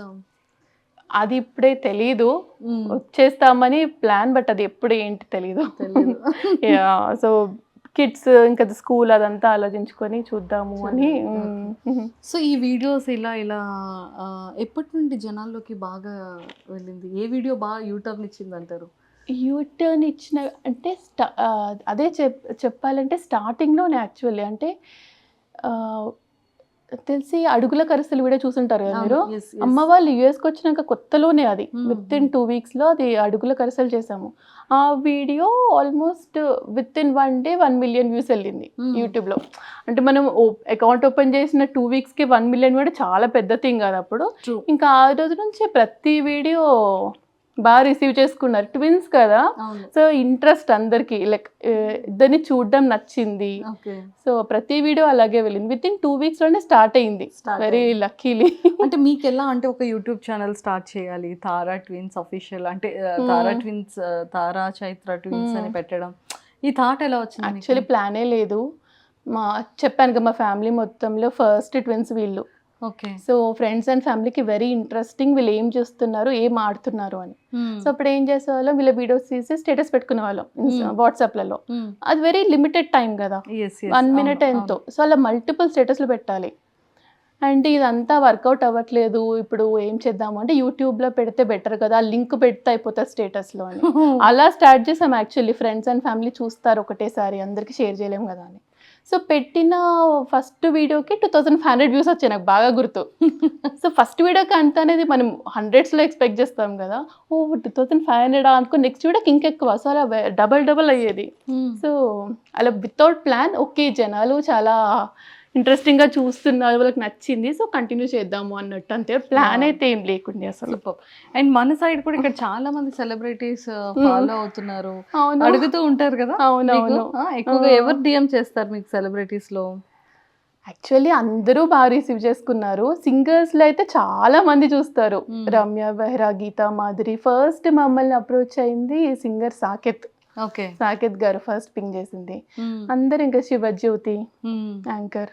అది ఇప్పుడే తెలీదు. వచ్చేస్తామని ప్లాన్, బట్ అది ఎప్పుడు ఏంటి తెలీదు. సో కిడ్స్ ఇంకా స్కూల్ అదంతా ఆలోచించుకొని చూద్దాము అని. సో ఈ వీడియోస్ ఇలా ఎప్పటి నుండి జనాల్లోకి బాగా వెళ్ళింది? ఏ వీడియో బాగా యూటర్న్ ఇచ్చింది అంటారు? యూటర్న్ ఇచ్చిన అంటే అదే చెప్పాలంటే స్టార్టింగ్లోనే యాక్చువల్లీ అంటే తెలిసి అడుగుల కరిసెలు వీడియో చూసుంటారు కదా మీరు. అమ్మ వాళ్ళు యుఎస్కి వచ్చినాక కొత్తలోనే అది విత్ ఇన్ 2 weeksలో అది అడుగుల కరిసెలు చేసాము. ఆ video almost with in 1 day 1 million views వెళ్ళింది యూట్యూబ్లో. అంటే మనం అకౌంట్ ఓపెన్ చేసిన 2 weeksకి 1 million కూడా చాలా పెద్ద థింగ్ కాదు అప్పుడు. ఇంకా ఆ రోజు నుంచి ప్రతి వీడియో బాగా రిసీవ్ చేసుకున్నారు. ట్విన్స్ కదా, సో ఇంట్రెస్ట్ అందరికి, లైక్ ఇద్దరిని చూడడం నచ్చింది. సో ప్రతి వీడియో అలాగే వెళ్ళింది. విత్ ఇన్ 2 weeksలోనే స్టార్ట్ అయింది. Very luckily. అంటే మీకు ఎలా అంటే ఒక యూట్యూబ్ ఛానల్ స్టార్ట్ చేయాలి, తారా ట్విన్స్ అఫీషియల్ అంటే తారా ట్విన్స్, తారా చైత్ర ట్విన్స్ అని పెట్టడం, ఈ థాట్ ఎలా వచ్చింది? యాక్చువల్లీ ప్లానే లేదు. చెప్పాను కదా, మా ఫ్యామిలీ మొత్తంలో ఫస్ట్ ట్విన్స్ వీళ్ళు. ఓకే. సో ఫ్రెండ్స్ అండ్ ఫ్యామిలీకి వెరీ ఇంట్రెస్టింగ్, వీళ్ళు ఏం చూస్తున్నారు, ఏం ఆడుతున్నారు అని. సో అప్పుడు ఏం చేసేవాళ్ళం, వీళ్ళ వీడియోస్ తీసి స్టేటస్ పెట్టుకునే వాళ్ళం వాట్సాప్లలో. అది వెరీ లిమిటెడ్ టైం కదా, 1 minute ఎంతో. సో అలా మల్టిపుల్ స్టేటస్లు పెట్టాలి. అంటే ఇదంతా వర్కౌట్ అవ్వట్లేదు, ఇప్పుడు ఏం చేద్దాము అంటే యూట్యూబ్లో పెడితే బెటర్ కదా, లింక్ పెడితే అయిపోతుంది స్టేటస్లో అని. అలా స్టార్ట్ చేసాం. యాక్చువల్లీ ఫ్రెండ్స్ అండ్ ఫ్యామిలీ చూస్తారు ఒకటేసారి, అందరికీ షేర్ చేయలేము కదా అని. సో పెట్టిన ఫస్ట్ వీడియోకి 2500 views వచ్చాయి, నాకు బాగా గుర్తు. సో ఫస్ట్ వీడియోకి అంత అనేది మనం 100sలో ఎక్స్పెక్ట్ చేస్తాం కదా, 2500 అనుకో. నెక్స్ట్ వీడియోకి ఇంకెక్కువ, సో అలా డబల్ అయ్యేది. సో అలా వితౌట్ ప్లాన్, ఓకే జనాలు చాలా ఇంట్రెస్టింగ్గా చూస్తున్నారు, వాళ్ళకి నచ్చింది, సో కంటిన్యూ చేద్దాము అన్నట్టు, అంతే. ప్లాన్ అయితే ఏం లేకుండే అసలు. అండ్ మన సైడ్ కూడా ఇక్కడ చాలా మంది సెలబ్రిటీస్ ఫాలో అవుతున్నారు, అడుగుతూ ఉంటారు కదా. అవునవును. ఎక్కువగా ఎవరు డిఎం చేస్తారు మీకు సెలబ్రిటీస్ లో? యాక్చువల్లీ అందరూ బాగా రిసీవ్ చేసుకున్నారు. సింగర్స్లో అయితే చాలా మంది చూస్తారు. రమ్య బెహ్రా, గీతా మాధురి. ఫస్ట్ మమ్మల్ని అప్రోచ్ అయింది సింగర్ సాకేత్. ఓకే. సాకేత్ గారు ఫస్ట్ పింగ్ చేసింది. అందరు ఇంకా శివజ్యోతి యాంకర్,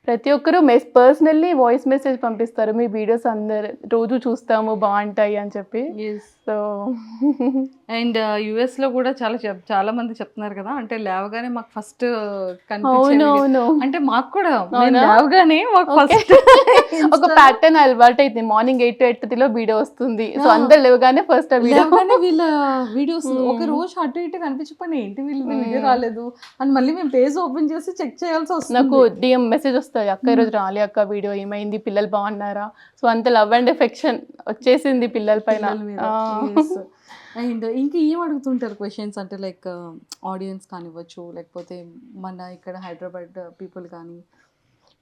ప్రతి ఒక్కరు పర్సనల్లీ వాయిస్ మెసేజ్ పంపిస్తారు, మీ వీడియోస్ అందరు రోజు చూస్తాము బాగుంటాయి అని చెప్పి. సో అండ్ యుఎస్ లో కూడా చాలా మంది చెప్తున్నారు కదా, అంటే లేవగానే మాకు ఫస్ట్ కనిపించే అవును. అంటే మాకు కూడా మేము లేవగానే మాకు ఫస్ట్ ఒక ప్యాటర్న్ అలవాటు అయితే మార్నింగ్ 8 to 8:30 వీడియో వస్తుంది. సో అందరు లేవగానే ఫస్ట్ ఆ వీడియో. లేవగానే వీళ్ళ వీడియోస్ ఒక రోజు అటు ఇటు కనిపించకపోయినా ఏంటి వీళ్ళు వీడియో రాలేదు అని మళ్ళీ మేము పేజ్ ఓపెన్ చేసి చెక్ చేయాల్సి వస్తుంది. నాకు డిఎం మెసేజ్ వస్తుంది, అక్క ఈరోజు రాలి అక్క వీడియో, ఏమైంది, పిల్లలు బాగున్నారా? సో అంత లవ్ అండ్ ఎఫెక్షన్ వచ్చేసింది పిల్లల పైన. అండ్ ఇంకా ఏం అడుగుతుంటారు క్వశ్చన్స్ అంటే లైక్ ఆడియన్స్ కానివ్వచ్చు, లేకపోతే మన ఇక్కడ హైదరాబాద్ పీపుల్ కానీ?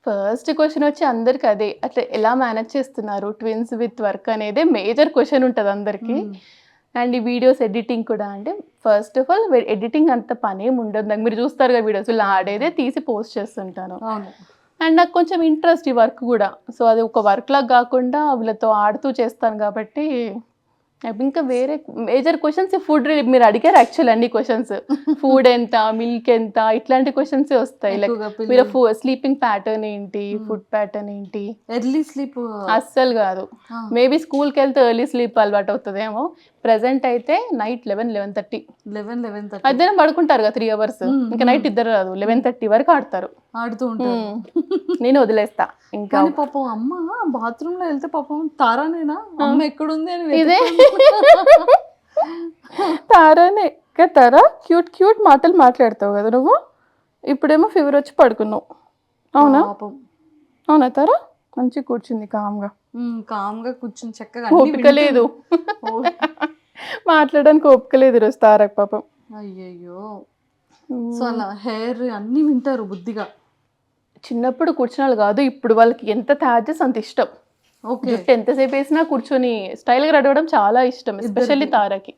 ఫస్ట్ క్వశ్చన్ వచ్చి అందరికి అదే, అట్లా ఎలా మేనేజ్ చేస్తున్నారు ట్విన్స్ విత్ వర్క్ అనేది మేజర్ క్వశ్చన్ ఉంటుంది అందరికి. అండ్ ఈ వీడియోస్ ఎడిటింగ్ కూడా, అంటే ఫస్ట్ ఆఫ్ ఆల్ ఎడిటింగ్ అంత పని ఏమి ఉండదు నాకు. మీరు చూస్తారు కదా వీడియోస్, వీళ్ళు ఆడేదే తీసి పోస్ట్ చేస్తుంటాను. అండ్ నాకు కొంచెం ఇంట్రెస్ట్ ఈ వర్క్ కూడా. సో అది ఒక వర్క్ లాగా కాకుండా వీళ్ళతో ఆడుతూ చేస్తాను కాబట్టి. ఇంకా వేరే మేజర్ క్వశ్చన్స్ ఫుడ్ మీరు అడిగారు యాక్చువల్ అన్ని క్వశ్చన్స్. ఫుడ్ ఎంత, మిల్క్ ఎంత, ఇట్లాంటి క్వశ్చన్స్ వస్తాయి. లైక్ మీరు స్లీపింగ్ ప్యాటర్న్ ఏంటి, ఫుడ్ ప్యాటర్న్ ఏంటి? ఎర్లీ స్లీప్ అస్సలు కాదు. మేబీ స్కూల్కి వెళ్తే ఎర్లీ స్లీప్ అలవాటు అవుతుందేమో. ప్రెసెంట్ అయితే నైట్ 11:30 మధ్యాహ్నం పడుకుంటారు కదా 3 hours. ఇంకా నైట్ ఇద్దరు రాదు, 11:30 వరకు ఆడతారు, ఆడుతూ ఉంటారు. నేను వదిలేస్తా. ఇంకా పాపం అమ్మ బాత్రూమ్ లో వెళ్తే పాపం తారానేనా అమ్మ ఎక్కడుంది అని ఇదే తారానే తారా క్యూట్ క్యూట్ మాటలు మాట్లాడతావు కదా నువ్వు. ఇప్పుడేమో ఫీవర్ వచ్చి పడుకున్నావు. అవునా? అవునా తారా? మంచి కూర్చుంది కామ్గా కూర్చుని చక్కగా. ఓపిక లేదు మాట్లాడడానికి, ఓపిక లేదు ఈరోజు తారకు పాపం. అయ్యయ్యో. సో అలా హెయిర్ అన్ని వింటారు బుద్ధిగా. చిన్నప్పుడు కూర్చున్న వాళ్ళు కాదు, ఇప్పుడు వాళ్ళకి ఎంత థాజెస్ అంత ఇష్టం. జుట్టు ఎంతసేపు వేసినా కూర్చొని స్టైల్ గా రెడవడం చాలా ఇష్టం, ఎస్పెషల్లీ తారకి.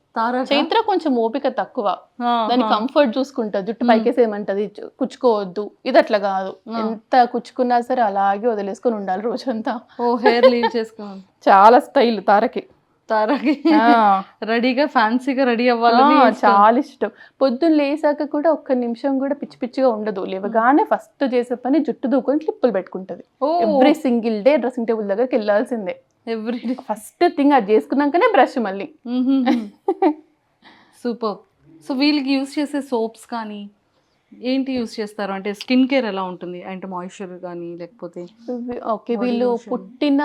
చైత్ర కొంచెం ఓపిక తక్కువ, దాని కంఫర్ట్ చూసుకుంటా, జుట్టు పైకేసేయమంటది, కుచ్చుకోవద్దు. ఇది అట్లా కాదు, ఎంత కుచ్చుకున్నా సరే అలాగే వదిలేసుకొని ఉండాలి రోజంతా. హెయిర్ లీవ్ చేసుకోవాలి. చాలా స్టైల్ తారకి రెడీగా ఫ్యాన్సీగా రెడీ అవ్వాలని చాలా ఇష్టం. పొద్దున్న లేసాక కూడా ఒక్క నిమిషం కూడా పిచ్చి పిచ్చిగా ఉండదు. లేవగానే ఫస్ట్ చేసే పని జుట్టు దూకొని క్లిప్పులు పెట్టుకుంటది. Every single day dressing table దగ్గరికి వెళ్ళాల్సిందే. ఎవ్రీ ఫస్ట్ థింగ్ అది చేసుకున్నాకనే బ్రష్ మళ్ళీ. సూపర్. సో వీళ్ళకి యూస్ చేసే సోప్స్ కానీ ఏంటి యూస్ చేస్తారు? అంటే స్కిన్ కేర్ ఎలా ఉంటుంది? అంటే మాయిశ్చర్ కానీ లేకపోతే? ఓకే, వీళ్ళు పుట్టిన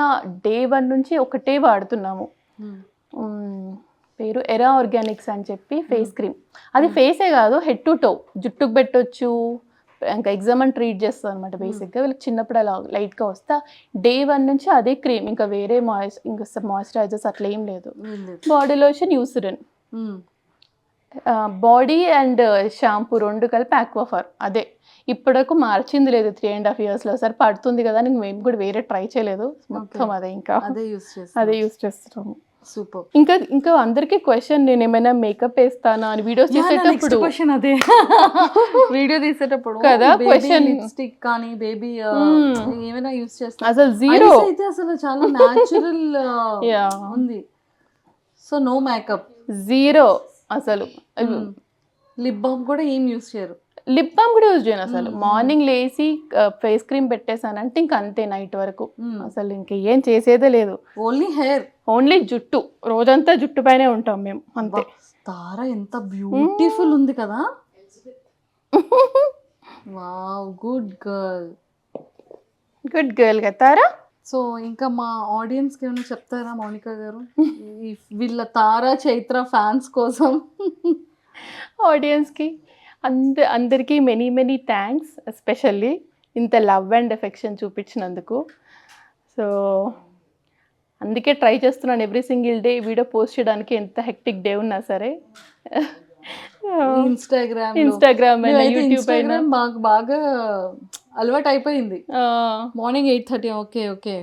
day 1 నుంచి ఒకటే వాడుతున్నాము. పేరు ఎరా ఆర్గానిక్స్ అని చెప్పి ఫేస్ క్రీమ్. అది ఫేసే కాదు, హెడ్ టు టో జుట్టుకు పెట్టొచ్చు. ఇంకా ఎగ్జామ్ అని ట్రీట్ చేస్తుంది అనమాట బేసిక్గా. వీళ్ళకి చిన్నప్పుడు అలా లైట్గా వస్తా day 1 నుంచి అదే క్రీమ్, ఇంకా వేరే ఇంకా మాయిశ్చరైజర్స్ అట్లా ఏం లేదు. Body lotion, Eucerin, body and shampoo 2 కలిపి ఆక్వాఫర్. అదే ఇప్పటికు మార్చింది లేదు 3.5 yearsలో. సరే పడుతుంది కదా అని మేము కూడా వేరే ట్రై చేయలేదు, మొత్తం అదే ఇంకా అదే యూస్ చేస్తున్నాము. సూపర్. ఇంకా అందరికి క్వశ్చన్, నేను ఏమైనా మేకప్ వేస్తానా అని వీడియోస్ చేసేటప్పుడు. క్వశ్చన్ అదే వీడియో తీసేటప్పుడు కదా క్వశ్చన్. లిప్స్టిక్ కానీ బేబీ ఏమైనా యూస్ చేస్తా? అసలు జీరో అయితే అసలు చాలా న్యాచురల్ ఉంది. సో నో మేకప్, జీరో అసలు. లిప్ బామ్ కూడా ఏం యూస్ చేయరు? లిప్ బామ్ కూడా యూజ్ చేయను అసలు. మార్నింగ్ లేసి ఫేస్ క్రీమ్ పెట్టేసానంటే ఇంక అంతే నైట్ వరకు. అసలు ఇంక ఏం చేసేదే లేదు. ఓన్లీ హెయిర్, ఓన్లీ జుట్టు. రోజంతా జుట్టు పైనే ఉంటాం మేము అంతే. తారా ఎంత బ్యూటిఫుల్ ఉంది కదా. Wow, good girl. Good girl కదా తారా. సో ఇంకా మా ఆడియన్స్కి ఏమైనా చెప్తారా మౌనిక గారు, వీళ్ళ తారా చైత్ర ఫ్యాన్స్ కోసం? ఆడియన్స్కి అందరికీ మెనీ థ్యాంక్స్, ఎస్పెషల్లీ ఇంత లవ్ అండ్ ఎఫెక్షన్ చూపించినందుకు. సో అందుకే ట్రై చేస్తున్నాను every single day video post చేయడానికి, ఎంత హెక్టిక్ డే ఉన్నా సరే. ఇన్స్టాగ్రామ్ యూట్యూబ్ అయినా బాగా అలవాటు అయిపోయింది. మార్నింగ్ 8:30. ఓకే.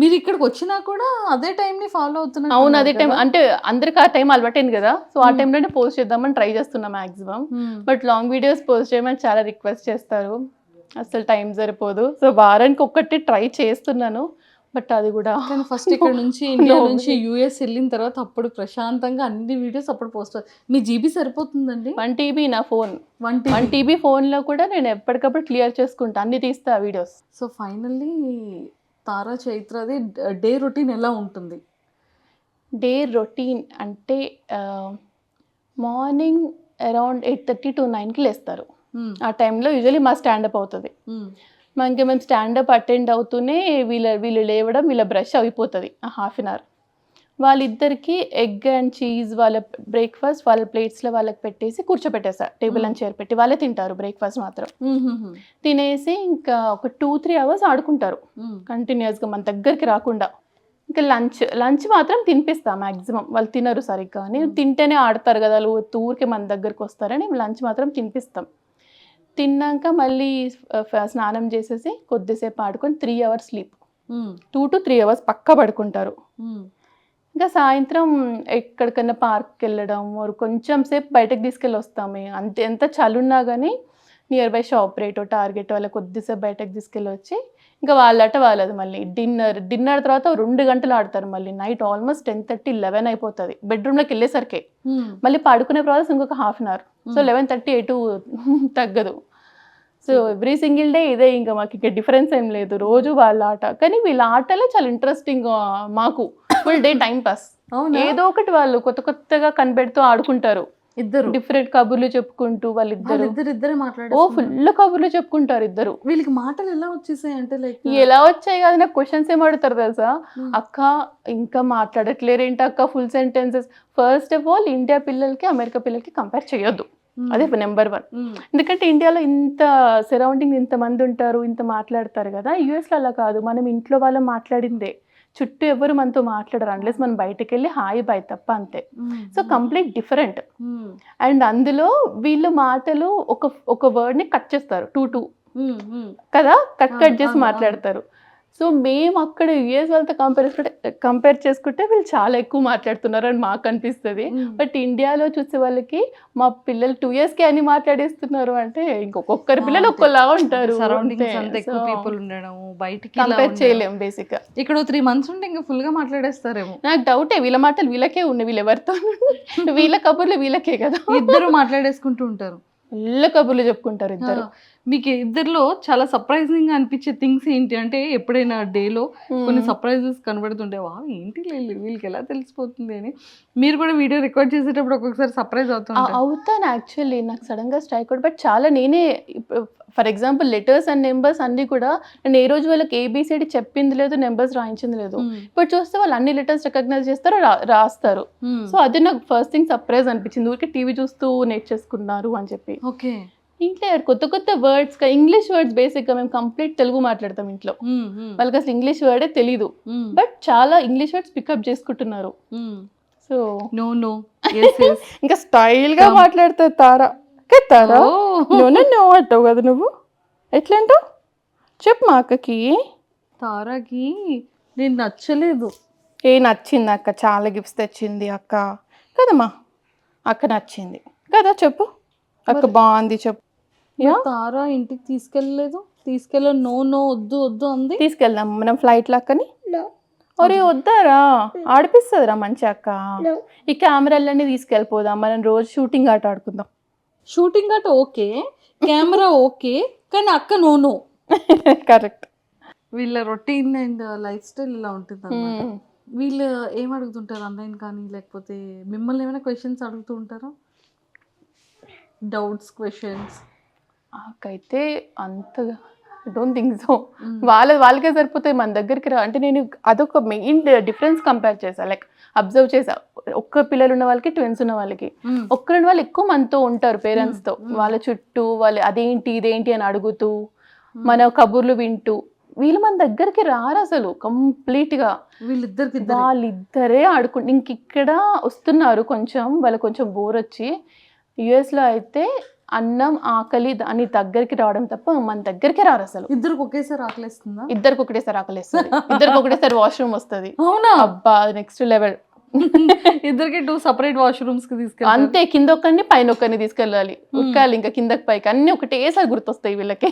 మీరు ఇక్కడికి వచ్చినా కూడా అదే టైంని ఫాలో అవుతున్నారు? అవును, అదే టైం. అంటే అందరికి ఆ టైం అలవాటైంది కదా, సో ఆ టైంలోనే పోస్ట్ చేద్దామని ట్రై చేస్తున్నాం maximum. But long videos post చేయమని చాలా రిక్వెస్ట్ చేస్తారు, అసలు టైం సరిపోదు. సో వారానికి ఒక్కటి ట్రై చేస్తున్నాను, బట్ అది కూడా ఫస్ట్ ఇక్కడ నుంచి ఇండియా నుంచి యూఎస్ వెళ్ళిన తర్వాత అప్పుడు ప్రశాంతంగా అన్ని వీడియోస్ అప్పుడు పోస్ట్. మీ జీబీ సరిపోతుందండి? 1 TB నా ఫోన్. 1 TB ఫోన్లో కూడా నేను ఎప్పటికప్పుడు క్లియర్ చేసుకుంటా, అన్ని తీస్తా వీడియోస్. సో ఫైనల్లీ తారా చైత్రది డే రొటీన్ ఎలా ఉంటుంది? డే రొటీన్ అంటే మార్నింగ్ అరౌండ్ 8:30 to 9కి లేస్తారు. ఆ టైంలో యూజువలీ మా స్టాండప్ అవుతుంది. మనకి మేము స్టాండప్ అటెండ్ అవుతూనే వీళ్ళు లేవడం, వీళ్ళ బ్రష్ అయిపోతుంది హాఫ్ అన్ అవర్. వాళ్ళిద్దరికి ఎగ్ అండ్ చీజ్ వాళ్ళ బ్రేక్ఫాస్ట్ వాళ్ళ ప్లేట్స్లో వాళ్ళకి పెట్టేసి కూర్చోపెట్టేస్తారు. టేబుల్ అండ్ చైర్ పెట్టి వాళ్ళే తింటారు బ్రేక్ఫాస్ట్ మాత్రం. తినేసి ఇంకా ఒక 2-3 hours ఆడుకుంటారు కంటిన్యూస్గా మన దగ్గరికి రాకుండా. ఇంకా లంచ్ మాత్రం తినిపిస్తాం మ్యాక్సిమం. వాళ్ళు తినరు సరిగ్గా అని, తింటేనే ఆడతారు కదా వాళ్ళు, ఊరికే మన దగ్గరికి వస్తారని లంచ్ మాత్రం తినిపిస్తాం. తిన్నాక మళ్ళీ స్నానం చేసేసి కొద్దిసేపు ఆడుకొని 3 hours స్లీప్. 2 to 3 hours పక్కా పడుకుంటారు. ఇంకా సాయంత్రం ఎక్కడికన్నా పార్క్కి వెళ్ళడం, కొంచెం సేపు బయటకు తీసుకెళ్ళి వస్తాము. ఎంత చలున్నా కానీ నియర్ బై షాప్ రేటో టార్గెట్ వాళ్ళ కొద్దిసేపు బయటకు తీసుకెళ్ళి వచ్చి ఇంకా వాళ్ళది మళ్ళీ డిన్నర్ తర్వాత 2 గంటలు ఆడతారు. మళ్ళీ నైట్ ఆల్మోస్ట్ 10:30, 11 అయిపోతుంది బెడ్రూమ్లోకి వెళ్ళేసరికి. మళ్ళీ పడుకునే ప్రాసెస్ ఇంకొక హాఫ్ అన్ అవర్. సో 11:30 ఎటు తగ్గదు. సో ఎవ్రీ సింగిల్ డే ఇదే, ఇంకా మాకు ఇక్కడ డిఫరెన్స్ ఏం లేదు. రోజు వాళ్ళ ఆట, కానీ వీళ్ళ ఆటలే చాలా ఇంట్రెస్టింగ్. మాకు ఫుల్ డే టైం పాస్. ఏదో ఒకటి వాళ్ళు కొత్తగా కనిపెడుతూ ఆడుకుంటారు. ఇద్దరు డిఫరెంట్ కబుర్లు చెప్పుకుంటూ ఇద్దరే మాట్లాడారు. ఫుల్ కబుర్లు చెప్పుకుంటారు ఇద్దరు. వీళ్ళకి మాటలు ఎలా వచ్చేసాయి అంటే లైక్ ఎలా వచ్చాయి కాదు, నాకు క్వశ్చన్స్ ఏం అడుగుతారు తెలుసా, అక్క ఇంకా మాట్లాడట్లేరేంటి అక్క full sentences. First of all India పిల్లలకి అమెరికా పిల్లలకి కంపేర్ చేయొద్దు, అదే నెంబర్ 1. ఎందుకంటే ఇండియాలో ఇంత సరౌండింగ్ ఇంతమంది ఉంటారు, ఇంత మాట్లాడతారు కదా. యూఎస్లో అలా కాదు, మనం ఇంట్లో వాళ్ళు మాట్లాడిందే, చుట్టూ ఎవరు మనతో మాట్లాడరు అన్లెస్ మనం బయటకు వెళ్ళి హాయ్ బాయ్ తప్ప, అంతే. So complete different. అండ్ అందులో వీళ్ళు మాటలు ఒక వర్డ్ని కట్ చేస్తారు 2 కదా, కట్ చేసి మాట్లాడతారు. సో మేము అక్కడ యుఎస్ వాళ్ళతో కంపేర్ చేసుకుంటే వీళ్ళు చాలా ఎక్కువ మాట్లాడుతున్నారు అని మాకు అనిపిస్తుంది. బట్ ఇండియాలో చూసే వాళ్ళకి మా పిల్లలు 2 yearsకి అని మాట్లాడేస్తున్నారు అంటే ఇంకొకరి పిల్లలు ఒక్కలా ఉంటారు. కంపేర్ చేయలేము బేసిక్ గా. ఇక్కడ 3 months ఉంటే ఇంకా ఫుల్ గా మాట్లాడేస్తారేమో. నాకు డౌటే, వీళ్ళ మాటలు వీళ్ళకే ఉన్నాయి, వీళ్ళు ఎవరితో వీళ్ళ కబుర్లు వీళ్ళకే కదా. ఇద్దరు మాట్లాడేసుకుంటూ ఉంటారు, ఫుల్ కబుర్లు చెప్పుకుంటారు ఇద్దరు. మీకు ఇద్దరిలో చాలా సర్ప్రైజింగ్ గా అనిపించే థింగ్స్ ఏంటి అంటే, ఎప్పుడైనా డేలో కొన్ని సర్ప్రైజెస్ కనబడుతుంటే వా ఏంటి వీళ్ళకి ఎలా తెలిసిపోతుంది అని మీరు కూడా వీడియో రికార్డ్ చేసేటప్పుడు ఒక్కొక్కసారి సర్ప్రైజ్ అవుతాను. యాక్చువల్లీ నాకు సడన్ గా స్ట్రైక్ అవుట్, బట్ చాలా నేనే for example letters and numbers అన్ని కూడా నేను ఏ రోజు వాళ్ళకి ABCD చెప్పింది లేదు, నెంబర్స్ రాయించింది లేదు. ఇప్పుడు చూస్తే వాళ్ళు అన్ని లెటర్స్ రికగ్నైజ్ చేస్తారు, రాస్తారు. సో అది నాకు ఫస్ట్ థింగ్ సర్ప్రైజ్ అనిపించింది. ఊరికే టీవీ చూస్తూ నేర్చేసుకున్నారు అని చెప్పి. ఓకే, ఇంట్లో కొత్త వర్డ్స్, ఇంగ్లీష్ వర్డ్స్ బేసిక్ గా మేము కంప్లీట్ తెలుగు మాట్లాడతాం ఇంట్లో. వాళ్ళకి అసలు ఇంగ్లీష్ వర్డే తెలీదు, బట్ చాలా ఇంగ్లీష్ వర్డ్స్ పికప్ చేసుకుంటున్నారు. సో నో ఇంకా స్టైల్ గా మాట్లాడతారు. తారా నో అంటావు కదా నువ్వు, ఎట్లా అంటావు చెప్పు మా అక్కకి. తారాకి నేను నచ్చలేదు. నచ్చింది అక్క, చాలా గిఫ్ట్స్ తెచ్చింది అక్క కదమ్మా, అక్క నచ్చింది కదా చెప్పు, అక్క బాగుంది చెప్పు. తారా ఇంటికి తీసుకెళ్ళ నో వద్దు అంది. తీసుకెళ్దాం మనం ఫ్లైట్ లాక్కని. ఒరే వద్దారా, ఆడిపిస్తుందిరా మంచి అక్క. ఈ కెమెరాలన్నీ తీసుకెళ్ళిపోదాం, మనం రోజు షూటింగ్ ఆట ఆడుకుందాం. షూటింగ్ ఆట ఓకే, కెమెరా ఓకే, కానీ అక్క నో. కరెక్ట్. వీళ్ళ రొటీన్ అండ్ లైఫ్ స్టైల్ ఇలా ఉంటుంది అన్నమాట. వీళ్ళు ఏం అడుగుతుంటారు ఆన్లైన్ కానీ, లేకపోతే మిమ్మల్ని ఏమైనా క్వశ్చన్స్ అడుగుతూ ఉంటారా? Doubts, questions? నాకైతే అంతగా డోంట్ థింక్ సో. వాళ్ళకే సరిపోతాయి, మన దగ్గరికి అంటే నేను అదొక మెయిన్ డిఫరెన్స్ కంపేర్ చేసా, లైక్ అబ్జర్వ్ చేసా. ఒక్క పిల్లలు ఉన్న వాళ్ళకి, ట్విన్స్ ఉన్న వాళ్ళకి, ఒక్కరున్న వాళ్ళు ఎక్కువ మనతో ఉంటారు పేరెంట్స్ తో, వాళ్ళ చుట్టూ వాళ్ళు అదేంటి ఇదేంటి అని అడుగుతూ మన కబుర్లు వింటూ. వీళ్ళు మన దగ్గరికి రారు అసలు కంప్లీట్ గా. వాళ్ళిద్దరే ఆడుకుంటు ఇంకిక్కడ వస్తున్నారు, వాళ్ళకి కొంచెం బోర్ వచ్చి. యుఎస్లో అయితే అన్నం ఆకలి అని దగ్గరికి రావడం తప్ప మన దగ్గరికి రారు అసలు. ఇద్దరికి ఒకేసారి ఆకలిస్తుందా? ఇద్దరికి ఒకటేసారి ఆకలిస్తుంది, ఇద్దరికి ఒకటేసారి వాష్రూమ్ వస్తుంది. అవునా? అబ్బా నెక్స్ట్ లెవెల్. ఇద్దరికి 2 separate వాష్రూమ్స్ కి తీసుకెళ్ళాలి. అంతే, కింద ఒకరిని పైన ఒకరిని తీసుకెళ్ళాలి, ఉక్కాలి ఇంకా కిందకి పైకి అన్ని ఒకటేసారి గుర్తొస్తాయి వీళ్ళకి.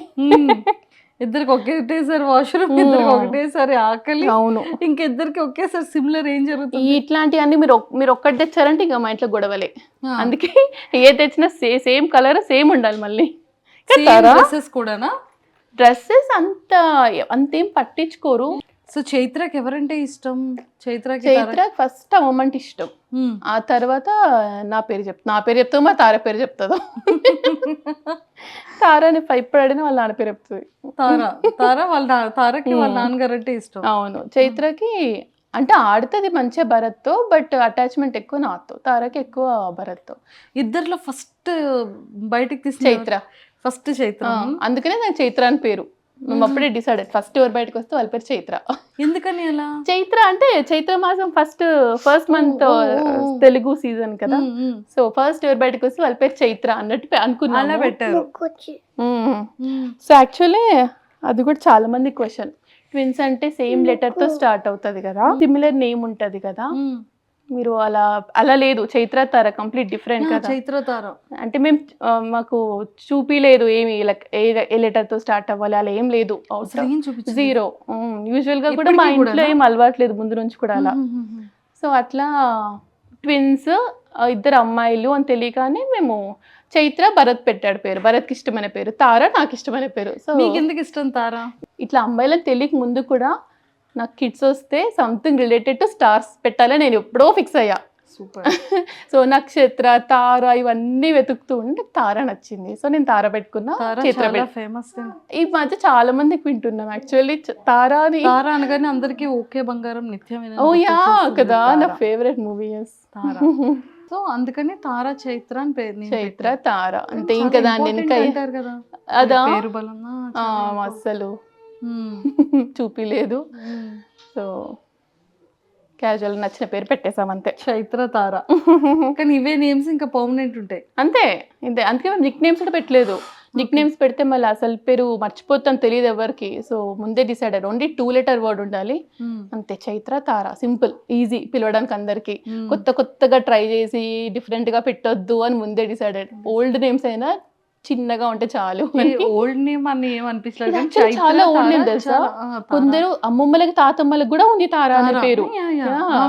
ఇద్దరికి ఒకటేసారి వాష్రూమ్, ఇద్దరికి ఒకటేసారి ఆకలి. అవును, ఇంకిద్దరికి ఒకేసారి సిమిలర్ ఏం జరుగుతుంది? ఇట్లాంటివన్నీ మీరు ఒక్కటి తెచ్చారంటే ఇంకా మా ఇంట్లో గొడవలే. అందుకే ఏ తెచ్చినా సేమ్ కలర్ సేమ్ ఉండాలి. మళ్ళీ డ్రెస్సెస్ కూడానా? డ్రెస్సెస్ అంతేం పట్టించుకోరు. సో చైత్రకి ఎవరంటే ఇష్టం? చైత్రకి చైత్ర ఫస్ట్ అమ్మమ్మంటే ఇష్టం, ఆ తర్వాత నా పేరు చెప్తావు, మా తార పేరు చెప్తుందో. తారని పైపడిన వాళ్ళ నాన్న పేరు చెప్తుంది. తారకి వాళ్ళ నాన్నగారు అంటే ఇష్టం. అవును, చైత్రకి అంటే ఆడుతుంది మంచిగా భరత్తో, బట్ అటాచ్మెంట్ ఎక్కువ నాతో. తారకి ఎక్కువ భరత్తో. ఇద్దరిలో ఫస్ట్ బయటకు తీసి చైత్ర. ఫస్ట్ చైత్ర. అందుకనే నాకు చైత్ర అని పేరు. మేము అప్పుడే డిసైడ్ ఫస్ట్ ఎవరు బయటకు వస్తే వాళ్ళ పేరు చైత్ర. ఎందుకని అలా? చైత్ర అంటే చైత్ర మాసం ఫస్ట్ మంత్ తెలుగు సీజన్ కదా, సో ఫస్ట్ ఎవరు బయటకు వస్తే వాళ్ళ పేరు చైత్ర అన్నట్టు అనుకున్నా, అలా పెట్టారు. సో యాక్చువల్లీ అది కూడా చాలా మంది క్వశ్చన్, ట్విన్స్ అంటే సేమ్ లెటర్ తో స్టార్ట్ అవుతుంది కదా, సిమిలర్ నేమ్ ఉంటది కదా, మీరు అలా లేదు. చైత్ర తార కంప్లీట్ డిఫరెంట్ కదా. చైత్ర తార అంటే మేము మాకు చూపిలేదు ఏమి ఏ లెటర్ తో స్టార్ట్ అవ్వాలి అలా ఏం లేదు, జీరో. యూజువల్ గా కూడా మా ఇంట్లో ఏం అలవాట్లేదు ముందు నుంచి కూడా అలా. సో అట్లా ట్విన్స్ ఇద్దరు అమ్మాయిలు అని తెలియగానే మేము చైత్ర భరత్ పెట్టాడు పేరు, భరత్కి ఇష్టమైన పేరు. తార నాకు ఇష్టమైన పేరు. సో మీకు ఎందుకు ఇష్టం తార? ఇట్లా అమ్మాయిలని తెలియక ముందు కూడా నాకు కిడ్స్ వస్తే సంథింగ్ రిలేటెడ్ టు స్టార్స్ పెట్టాలని నేను ఎప్పుడో ఫిక్స్ అయ్యా. సూపర్. సో నక్షత్ర, తార ఇవన్నీ వెతుకుతూ ఉంటే తార నచ్చింది. సో నేను తార పెట్టుకున్నా. చైత్ర ఫేమస్. ఈ మధ్య చాలా మందికి వింటున్నాం యాక్చువల్లీ తార అనగానే అందరికి ఓకే బంగారం నిత్యమైన. ఓ యా కదా, నా ఫేవరెట్ మూవీ తార. సో అందుకని తార చైత్ర అని పేరు. చైత్ర తార అంతే. ఇంకా దాన్ని అంటారు కదా, అదా పేరు బలంగా అస్సలు చూపిలేదు. సో క్యాజువల్ నచ్చిన పేరు పెట్టేసాం అంతే, చైత్ర తార. కానీ ఇవే నేమ్స్ ఇంకా పర్మనెంట్ ఉంటాయి అంతే. ఇంతే, అందుకే మేము నిక్ నేమ్స్ కూడా పెట్టలేదు. నిక్ నేమ్స్ పెడితే మళ్ళీ అసలు పేరు మర్చిపోతాం, తెలియదు ఎవరికి. సో ముందే డిసైడ్ అయ్యారు ఓన్లీ 2 లెటర్ వర్డ్ ఉండాలి అంతే. చైత్ర తార సింపుల్, ఈజీ పిలవడానికి అందరికి. కొత్తగా ట్రై చేసి డిఫరెంట్ గా పెట్టొద్దు అని ముందే డిసైడ్ అయ్యారు. ఓల్డ్ నేమ్స్ అయినా చిన్నగా ఉంటే చాలు. ఓల్డ్ నేమ్ అని ఏమనిపించలేదు, చాలా ఓల్డ్ నేమ్ తెలుసా. కొందరు అమ్మమ్మలకి తాతమ్మలకు కూడా ఉంది తార అనే పేరు,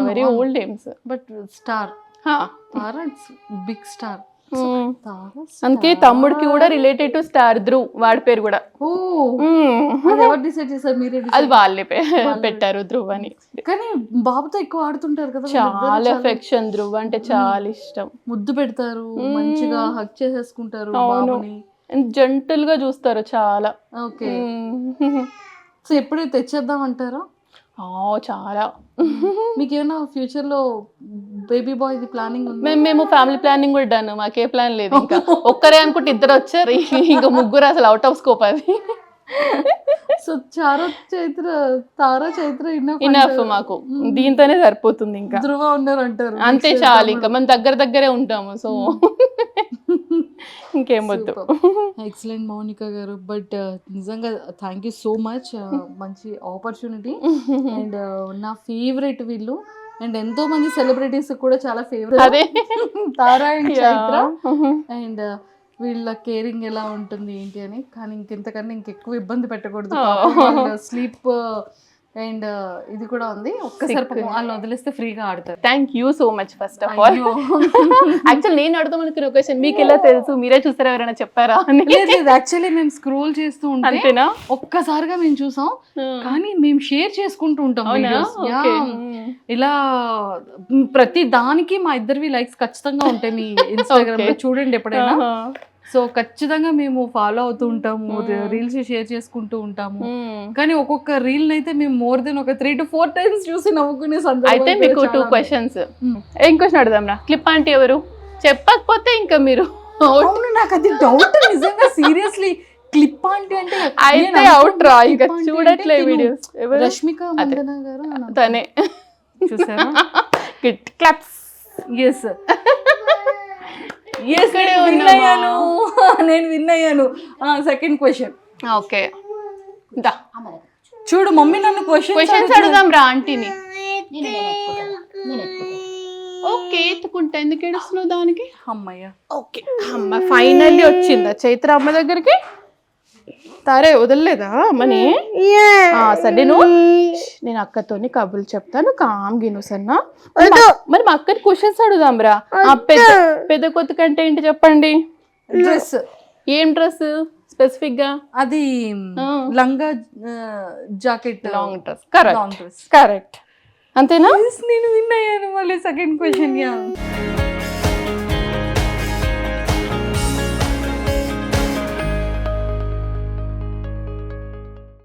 very old names. But star Tara big star. అందుకే తమ్ముడికి కూడా రిలేటెడ్ టు స్టార్ ధ్రువ్, వాడి పేరు కూడా. ఎవరు డిసైడ్ చేశారు? మీరే? అది వాళ్ళే పెట్టారు ధ్రువ్ అని. కానీ బాబుతో ఎక్కువ ఆడుతుంటారు కదా, చాలా ఎఫెక్షన్. ధ్రువ్ అంటే చాలా ఇష్టం, ముద్దు పెడతారు, మంచిగా హగ్ చేసేసుకుంటారు, జంటల్ గా చూస్తారు చాలా. ఓకే. సో ఎప్పుడు తెచ్చేద్దాం అంటారా? చాలా. మీకు ఏమైనా ఫ్యూచర్ లో బేబీ బాయ్ ప్లానింగ్ ఉంది? మేము ఫ్యామిలీ ప్లానింగ్ కూడా డన్, మాకే ప్లాన్ లేదు. ఇంకా ఒక్కరే అనుకుంటే 2 వచ్చారు, ఇంకా 3 అసలు అవుట్ ఆఫ్ స్కోప్ అది. సో తార చైత్ర ఇనఫ్ మాకు, దీంతోనే సరిపోతుంది. ఇంకా ధ్రువ ఉన్నారు అంటారు అంతే చాలు. ఇంకా మనం దగ్గరే ఉంటాము, సో ఇంకేం వద్దు. ఎక్సలెంట్ మౌనిక గారు. బట్ నిజంగా థ్యాంక్ యూ సో మచ్, మంచి ఆపర్చునిటీ. అండ్ నా ఫేవరెట్ వీళ్ళు, అండ్ ఎంతో మంది సెలబ్రిటీస్ కూడా చాలా favourite Tara and Chaitra. And వీళ్ళ కేరింగ్ ఎలా ఉంటుంది ఏంటి అని. కానీ ఇంకెంతకన్నా ఇంకెక్కువ ఇబ్బంది పెట్టకూడదు, స్లీప్ అండ్ ఇది కూడా ఉంది. ఒక్కసారి వాళ్ళు వదిలేస్తే ఫ్రీగా ఆడతారు. Thank you so much first of all. Actual నేను అడుగుదాం అనుకున్న క్వశ్చన్ మీకు ఎలా తెలుసు, మీరే చూసారా, ఎవరైనా చెప్పారా? యాక్చువల్లీ మేము స్క్రోల్ చేస్తూ ఉంటాం, ఒక్కసారిగా మేము చూసాం. కానీ మేము షేర్ చేసుకుంటూ ఉంటాం ఇలా. ప్రతి దానికి మా ఇద్దరివి లైక్స్ ఖచ్చితంగా ఉంటాయి మీ ఇన్స్టాగ్రామ్ లో, చూడండి ఎప్పుడైనా. సో ఖచ్చితంగా మేము ఫాలో అవుతూ ఉంటాము, రీల్స్ షేర్ చేసుకుంటూ ఉంటాము. కానీ ఒక్కొక్క రీల్ అయితే మేము మోర్ దెన్ ఒక 3 to 4 times చూసి నవ్వుకునే సందర్భం. అయితే మీకు 2 questions. ఏం క్వశ్చన్ అడుగుదాం రా? క్లిప్ ఆంటీ ఎవరు చెప్పకపోతే ఇంకా మీరు. నాకు అది డౌట్ నిజంగా, సీరియస్లీ. క్లిప్ ఆంటీ అంటే అయితే అవుట్ రా, ఇంకా చూడట్లే వీడియోస్. రష్మిక మందన గారు తనే, చూసారా? Kit claps. ఎస్ నేను విన్ అయ్యాను. Second question. ఓకే, చూడు మమ్మీ నన్ను క్వశ్చన్స్ అడుగుదాం రా ఆంటీని. ఓకే, ఎత్తుకుంటా. ఎందుకు ఏడుస్తున్నావు దానికి? అమ్మయ్య. ఓకే అమ్మ ఫైనల్లీ వచ్చిందా చైత్ర అమ్మ దగ్గరికి? తారే వదలలేదా అమ్మని? సరే నేను అక్కతోని కబుర్లు చెప్తాను, కామ్ గిను సన్నా. మరి మా అక్కని క్వశ్చన్స్ అడుగుదాం రా. పెద్ద కొత్త కంటే ఏంటి చెప్పండి? డ్రెస్. ఏం డ్రెస్? స్పెసిఫిక్ గా అది లంగా jacket long dress long correct dress correct అంతేనా నేను విన్ అయ్యాను మళ్ళీ సెకండ్ క్వశ్చన్ యా